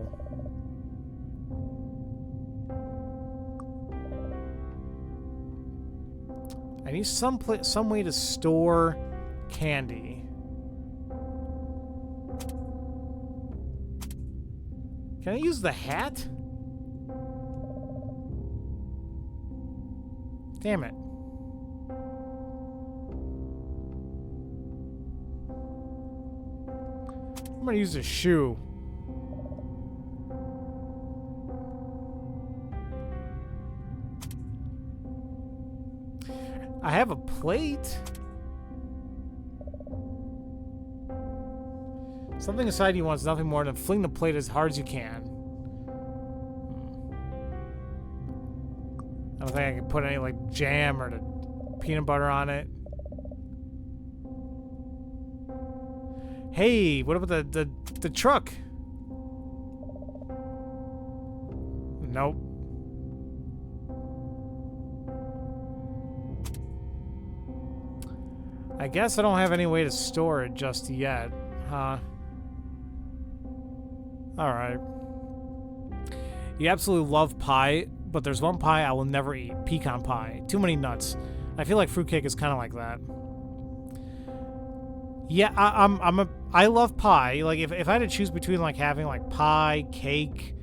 I need some way to store candy. Can I use the hat? Damn it. I'm gonna use a shoe. I have a plate. Something inside you wants nothing more than fling the plate as hard as you can. I don't think I can put any like jam or the peanut butter on it. Hey, what about the truck? Nope. I guess I don't have any way to store it just yet, huh? Alright. You absolutely love pie, but there's one pie I will never eat. Pecan pie. Too many nuts. I feel like fruitcake is kind of like that. Yeah, I love pie. Like, if I had to choose between, like, having, like, pie, cake,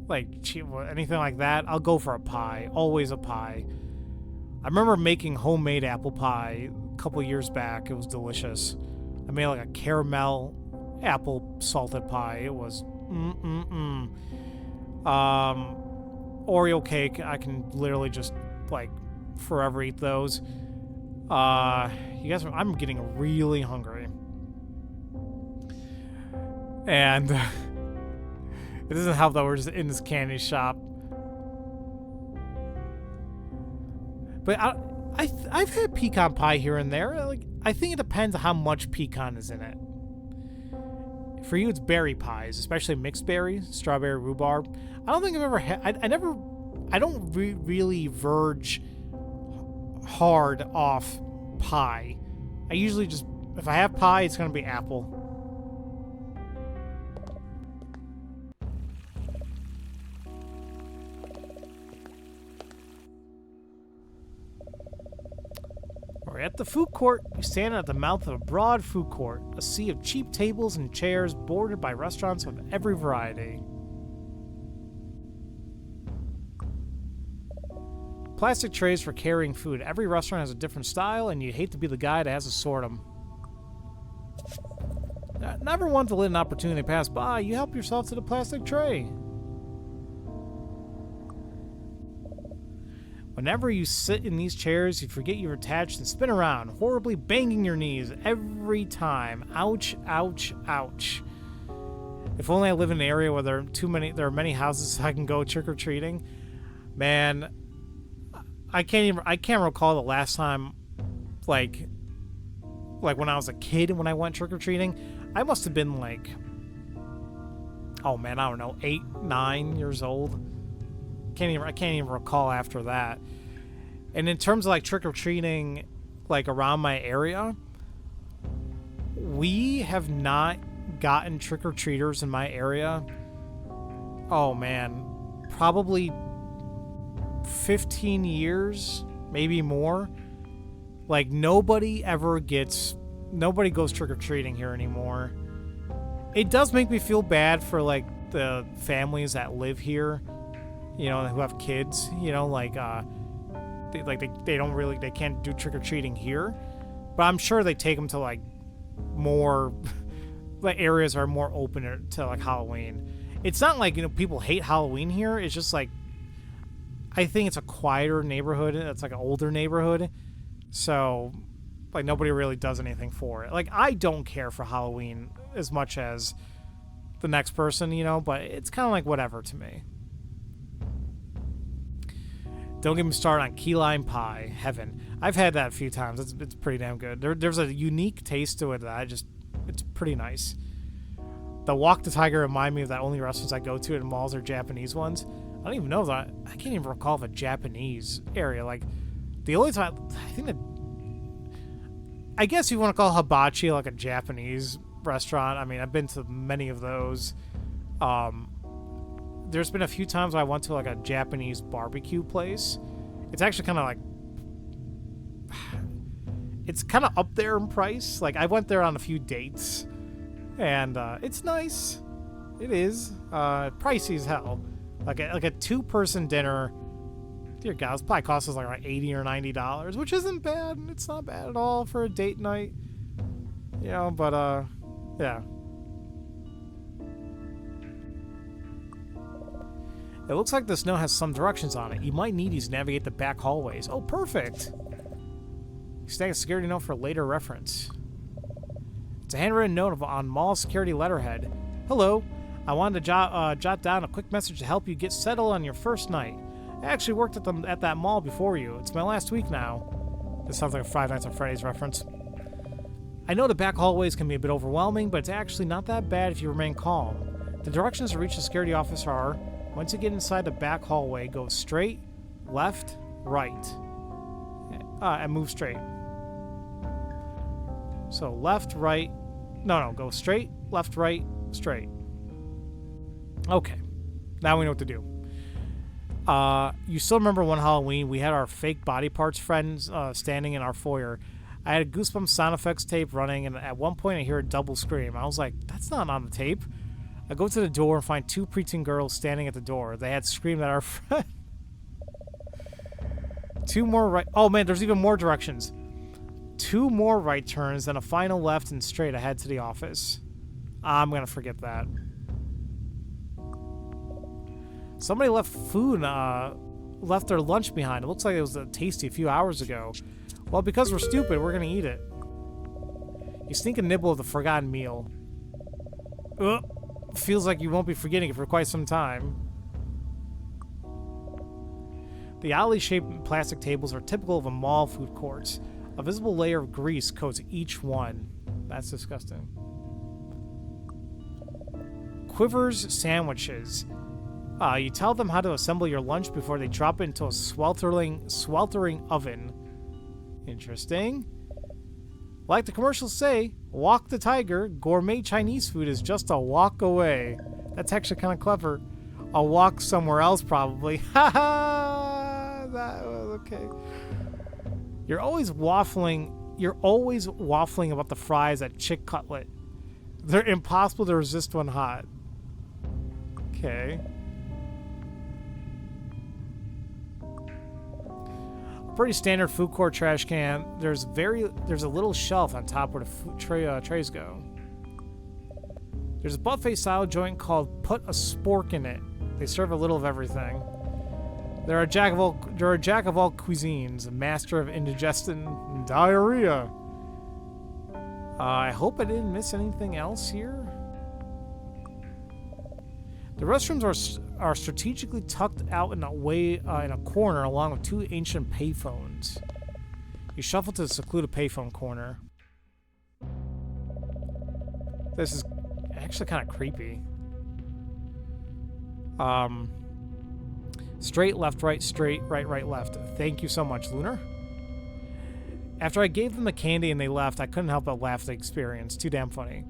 like, anything like that, I'll go for a pie. Always a pie. I remember making homemade apple pie a couple years back. It was delicious. I made, like, a caramel apple salted pie. It was Oreo cake. I can literally just, like, forever eat those. You guys, I'm getting really hungry. And it doesn't help that we're just in this candy shop. But I've had pecan pie here and there. Like, I think it depends on how much pecan is in it. For you, it's berry pies, especially mixed berry, strawberry, rhubarb. I don't think I've ever had. I don't really verge hard off pie. I usually just, if I have pie, it's gonna be apple. We're at the food court. You stand at the mouth of a broad food court, a sea of cheap tables and chairs bordered by restaurants of every variety. Plastic trays for carrying food. Every restaurant has a different style, and you hate to be the guy that has to sort them. Never want to let an opportunity pass by. You help yourself to the plastic tray. Whenever you sit in these chairs, you forget you're attached and spin around, horribly banging your knees every time. Ouch, ouch, ouch. If only I live in an area where there are many houses so I can go trick-or-treating. Man, I can't recall the last time, like when I was a kid when I went trick-or-treating. I must have been like, oh man, I don't know, 8, 9 years old. I can't even recall after that. And in terms of like trick-or-treating, like around my area, we have not gotten trick-or-treaters in my area. Oh man, probably 15 years, maybe more. Like nobody goes trick-or-treating here anymore. It does make me feel bad for like the families that live here, you know, who have kids, you know, like they can't do trick-or-treating here, but I'm sure they take them to like more like areas are more open to like Halloween. It's not like, you know, people hate Halloween here. It's just like, I think it's a quieter neighborhood. It's like an older neighborhood. So, like, nobody really does anything for it. Like, I don't care for Halloween as much as the next person, you know, but it's kind of like whatever to me. Don't get me started on key lime pie. Heaven. I've had that a few times. It's pretty damn good. There's a unique taste to it that it's pretty nice. The Walk the Tiger remind me of that only restaurants I go to in malls are Japanese ones. I don't even know that. I can't even recall of a Japanese area. Like, the only time, I think that, I guess you want to call hibachi like a Japanese restaurant. I mean, I've been to many of those. There's been a few times I went to like a Japanese barbecue place. It's actually kind of like, it's kind of up there in price. Like, I went there on a few dates, and it's nice. It is pricey as hell. Like a 2-person dinner. Dear God, it probably costs us like around $80 or $90, which isn't bad. It's not bad at all for a date night. You know, but yeah. It looks like the snow has some directions on it. You might need these to navigate the back hallways. Oh, perfect. Snag a security note for later reference. It's a handwritten note on mall security letterhead. Hello. I wanted to jot down a quick message to help you get settled on your first night. I actually worked at that mall before you. It's my last week now. This sounds like a Five Nights at Freddy's reference. I know the back hallways can be a bit overwhelming, but it's actually not that bad if you remain calm. The directions to reach the security office are, once you get inside the back hallway, go straight, left, right, and move straight. So left, right, no, go straight, left, right, straight. Okay, now we know what to do. You still remember one Halloween, we had our fake body parts friends standing in our foyer. I had a Goosebumps sound effects tape running, and at one point I hear a double scream. I was like, that's not on the tape. I go to the door and find 2 preteen girls standing at the door. They had screamed at our friend. 2 more right. Oh man, there's even more directions. 2 more right turns, then a final left and straight ahead to the office. I'm gonna forget that. Somebody left food, left their lunch behind. It looks like it was tasty a few hours ago. Well, because we're stupid, we're gonna eat it. You sneak a nibble of the forgotten meal. Ugh. Feels like you won't be forgetting it for quite some time. The oddly shaped plastic tables are typical of a mall food court. A visible layer of grease coats each one. That's disgusting. Quivers sandwiches. You tell them how to assemble your lunch before they drop it into a sweltering oven. Interesting. Like the commercials say, walk the tiger, gourmet Chinese food is just a walk away. That's actually kind of clever. I'll walk somewhere else probably. Ha ha! That was okay. You're always waffling about the fries at Chick Cutlet. They're impossible to resist when hot. Okay. Pretty standard food court trash can. There's a little shelf on top where the food trays go. There's a buffet style joint called Put a Spork in It. They serve a little of everything. They're a jack of all cuisines, a master of indigestion and diarrhea. I hope I didn't miss anything else here. The restrooms are strategically tucked out in a corner along with 2 ancient payphones. You shuffle to the secluded payphone corner. This is actually kind of creepy. Straight, left, right, straight, right, right, left. Thank you so much, Lunar. After I gave them the candy and they left, I couldn't help but laugh at the experience. Too damn funny.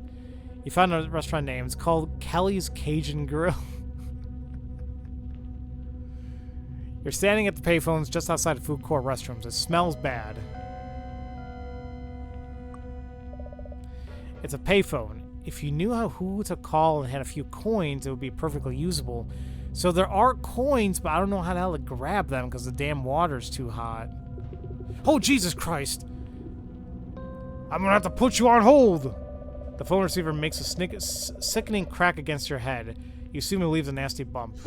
You found a restaurant name. It's called Kelly's Cajun Grill. You're standing at the payphones just outside the food court restrooms. It smells bad. It's a payphone. If you knew who to call and had a few coins, it would be perfectly usable. So there are coins, but I don't know how the hell to grab them because the damn water's too hot. Oh, Jesus Christ! I'm gonna have to put you on hold! The phone receiver makes a sickening crack against your head. You assume it leaves a nasty bump.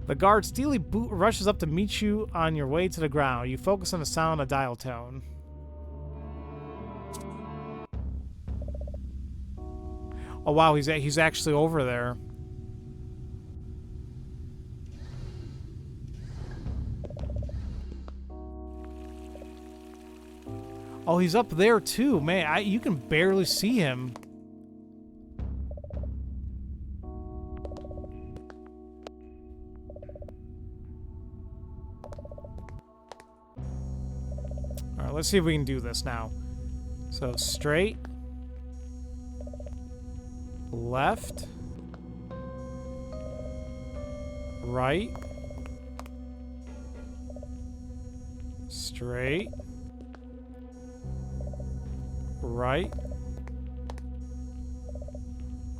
The guard steely rushes up to meet you on your way to the ground. You focus on the sound of dial tone. Oh wow, he's actually over there. Oh, he's up there too. Man, you can barely see him. All right, let's see if we can do this now. So straight, left, right, straight, right,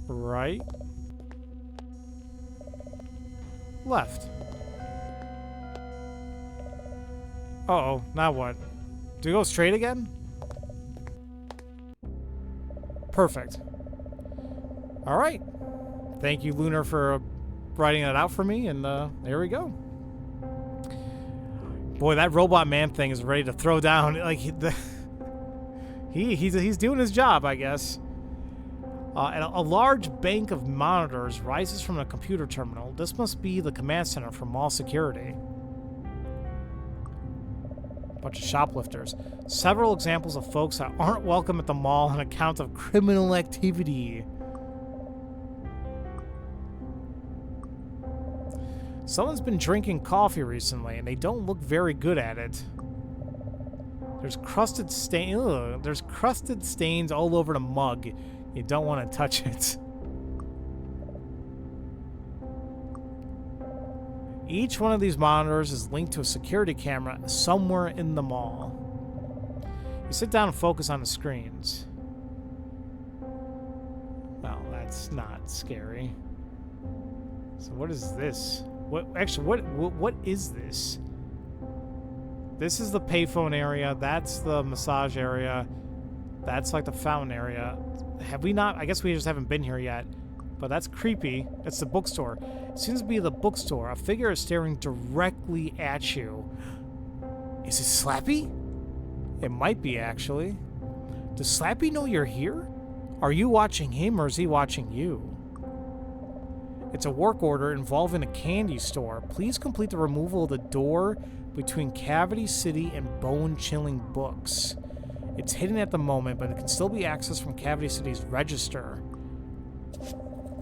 right, left. Uh-oh, now what? Do we go straight again? Perfect. All right. Thank you, Lunar, for writing that out for me, and there we go. Boy, that robot man thing is ready to throw down. Like he's doing his job, I guess. And a large bank of monitors rises from a computer terminal. This must be the command center for mall security. Bunch of shoplifters. Several examples of folks that aren't welcome at the mall on account of criminal activity. Someone's been drinking coffee recently, and they don't look very good at it. There's crusted stains all over the mug. You don't want to touch it. Each one of these monitors is linked to a security camera somewhere in the mall. You sit down and focus on the screens. Well, that's not scary. So what is this? What is this? This is the payphone area. That's the massage area. That's like the fountain area. Have we not? I guess we just haven't been here yet. But that's creepy. That's the bookstore. It seems to be the bookstore. A figure is staring directly at you. Is it Slappy? It might be, actually. Does Slappy know you're here? Are you watching him, or is he watching you? It's a work order involving a candy store. Please complete the removal of the door between Cavity City and Bone-Chilling Books. It's hidden at the moment, but it can still be accessed from Cavity City's register.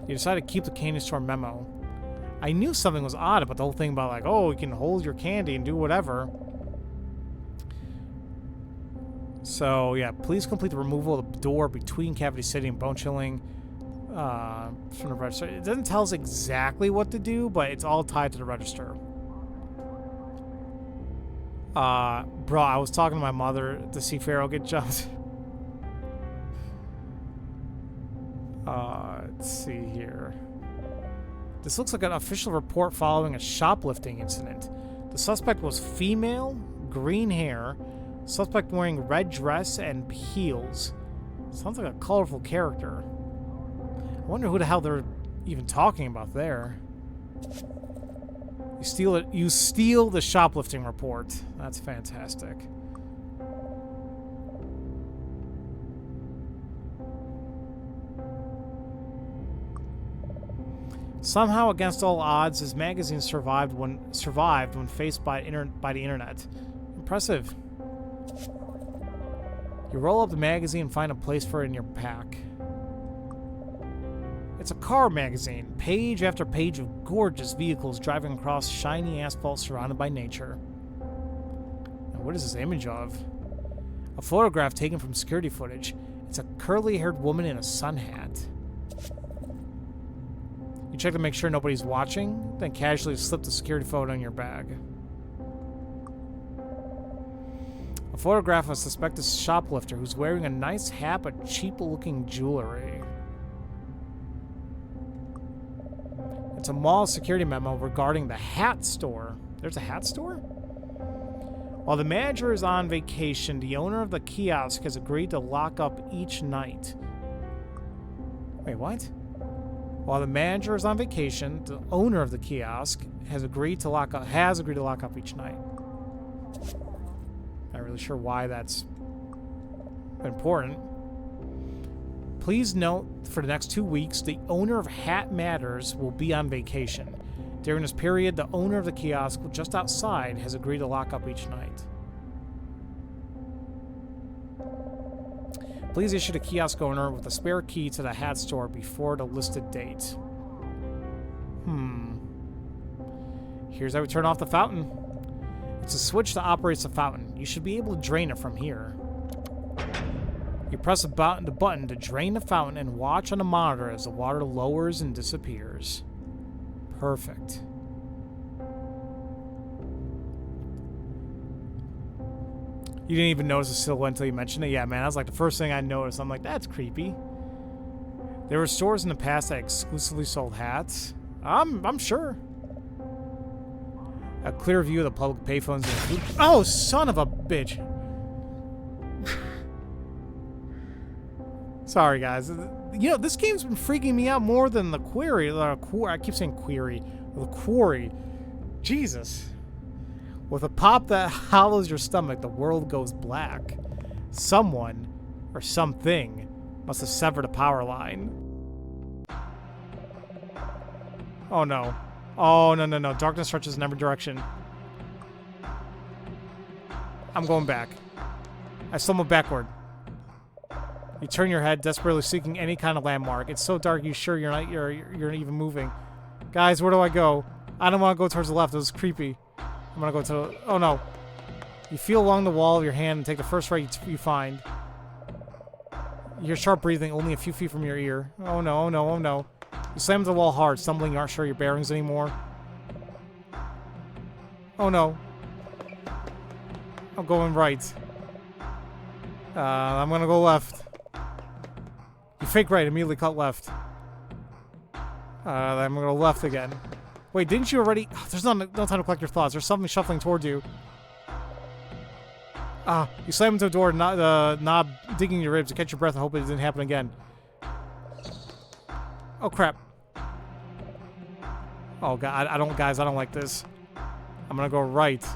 You decided to keep the candy store memo. I knew something was odd about the whole thing about, like, oh, you can hold your candy and do whatever. So, yeah, please complete the removal of the door between Cavity City and Bone-Chilling from the register. It doesn't tell us exactly what to do, but it's all tied to the register. Bro, I was talking to my mother to see Pharaoh get jumped. Let's see here. This looks like an official report following a shoplifting incident. The suspect was female, green hair, suspect wearing red dress and heels. Sounds like a colorful character. I wonder who the hell they're even talking about there. You steal the shoplifting report. That's fantastic. Somehow, against all odds, his magazine survived when faced by the internet. Impressive. You roll up the magazine and find a place for it in your pack. It's a car magazine, page after page of gorgeous vehicles driving across shiny asphalt surrounded by nature. Now, what is this image of? A photograph taken from security footage. It's a curly-haired woman in a sun hat. You check to make sure nobody's watching, then casually slip the security photo in your bag. A photograph of a suspected shoplifter who's wearing a nice hat but cheap-looking jewelry. It's a mall security memo regarding the hat store. There's a hat store? While the manager is on vacation, the owner of the kiosk has agreed to lock up each night. Wait, what? While the manager is on vacation, the owner of the kiosk has agreed to lock up each night. Not really sure why that's important. Please note, for the next 2 weeks, the owner of Hat Matters will be on vacation. During this period, the owner of the kiosk just outside has agreed to lock up each night. Please issue the kiosk owner with a spare key to the hat store before the listed date. Here's how we turn off the fountain. It's a switch that operates the fountain. You should be able to drain it from here. You press the button to drain the fountain and watch on the monitor as the water lowers and disappears. Perfect. You didn't even notice the silhouette until you mentioned it? Yeah, man, that was like the first thing I noticed. I'm like, that's creepy. There were stores in the past that exclusively sold hats. I'm sure. A clear view of the public payphones. Oh, son of a bitch. Sorry, guys. You know, this game's been freaking me out more than the Quarry. I keep saying Query. The Quarry. Jesus. With a pop that hollows your stomach, the world goes black. Someone, or something, must have severed a power line. Oh, no. Oh, no, no, no. Darkness stretches in every direction. I'm going back. I stumbled backward. You turn your head, desperately seeking any kind of landmark. It's so dark, you're not even moving. Guys, where do I go? I don't want to go towards the left. It was creepy. I'm gonna go to the... Oh, no. You feel along the wall of your hand and take the first right you find. You hear sharp breathing only a few feet from your ear. Oh, no, oh, no, oh, no. You slam into the wall hard, stumbling, you aren't sure your bearings anymore. Oh, no. I'm going right. I'm gonna go left. You fake right, immediately cut left. I'm gonna go left again. Wait, didn't you already... Oh, there's no time to collect your thoughts. There's something shuffling toward you. You slam into the door, knob digging your ribs to catch your breath and hope it didn't happen again. Oh, crap. Oh, God, guys, I don't like this. I'm gonna go right.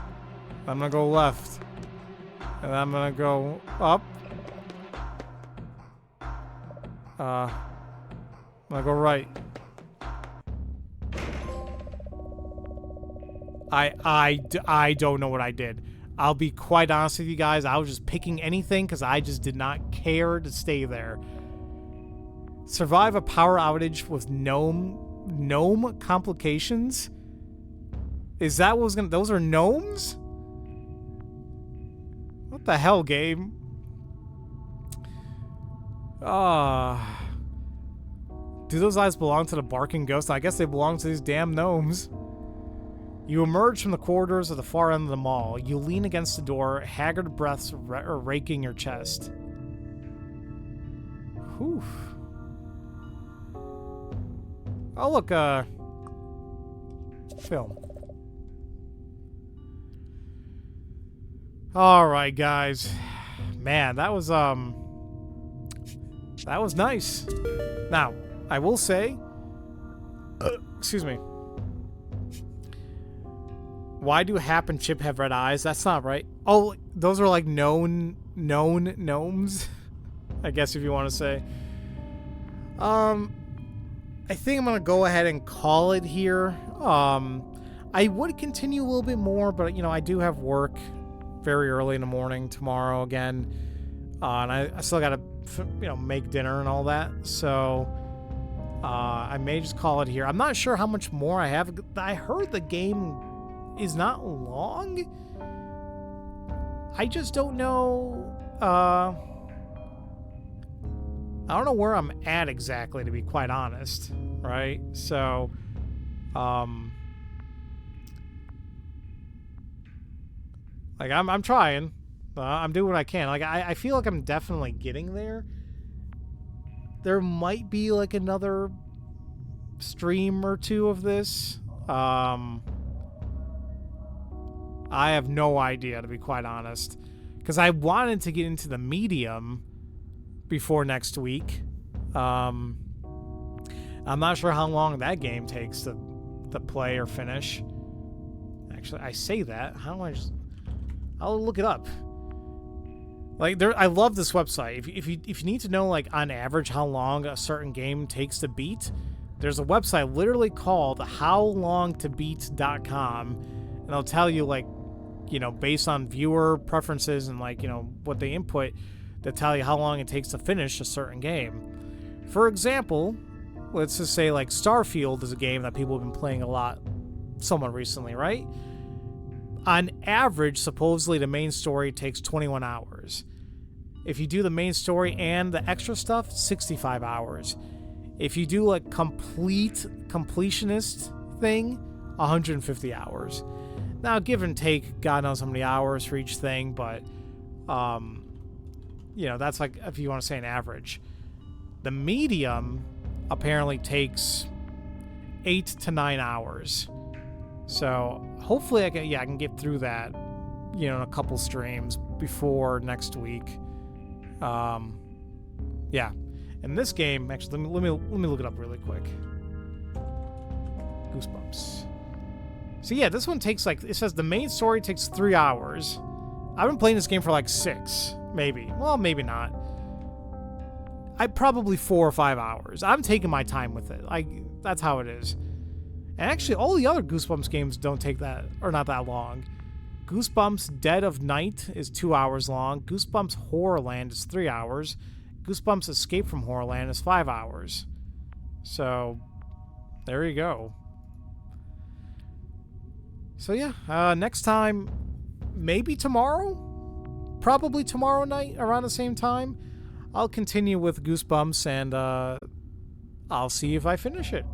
I'm gonna go left. And I'm gonna go up. I'm gonna go right. I don't know what I did. I'll be quite honest with you guys. I was just picking anything because I just did not care to stay there. Survive a power outage with gnome complications? Is that what was gonna... Those are gnomes? What the hell, game? Do those eyes belong to the barking ghost? I guess they belong to these damn gnomes. You emerge from the corridors of the far end of the mall. You lean against the door, haggard breaths raking your chest. Whew. Oh, look, film. Alright, guys. Man, that was nice. Now, I will say... excuse me. Why do Hap and Chip have red eyes? That's not right. Oh, those are like known gnomes, I guess, if you want to say. I think I'm gonna go ahead and call it here. I would continue a little bit more, but you know, I do have work very early in the morning tomorrow again, and I still gotta, you know, make dinner and all that. So I may just call it here. I'm not sure how much more I have. I heard the game is not long. I just don't know. I don't know where I'm at exactly, to be quite honest. Right? So, like I'm trying. I'm doing what I can. Like I feel like I'm definitely getting there. There might be like another stream or two of this. I have no idea, to be quite honest, because I wanted to get into the medium before next week. I'm not sure how long that game takes to play or finish. Actually, I say that. How do I just... I'll look it up. Like, I love this website. If you need to know, like, on average how long a certain game takes to beat, there's a website literally called howlongtobeat.com, and they'll tell you, like, you know, based on viewer preferences and, like, you know, what they input, that tell you how long it takes to finish a certain game. For example, let's just say like Starfield is a game that people have been playing a lot somewhat recently, right? On average, supposedly the main story takes 21 hours. If you do the main story and the extra stuff, 65 hours. If you do like completionist thing, 150 hours. Now, give and take, God knows how many hours for each thing, but, you know, that's like, if you want to say an average. The medium apparently takes 8 to 9 hours. So, hopefully I can get through that, you know, in a couple streams before next week. Yeah. And this game, actually, let me look it up really quick. Goosebumps. So yeah, this one takes like, it says the main story takes 3 hours. I've been playing this game for like 6, maybe. Well, maybe not. Probably 4 or 5 hours. I'm taking my time with it. That's how it is. And actually, all the other Goosebumps games don't take that, or not that long. Goosebumps Dead of Night is 2 hours long. Goosebumps Horrorland is 3 hours. Goosebumps Escape from Horrorland is 5 hours. So, there you go. So yeah, next time, maybe tomorrow? Probably tomorrow night around the same time. I'll continue with Goosebumps and I'll see if I finish it.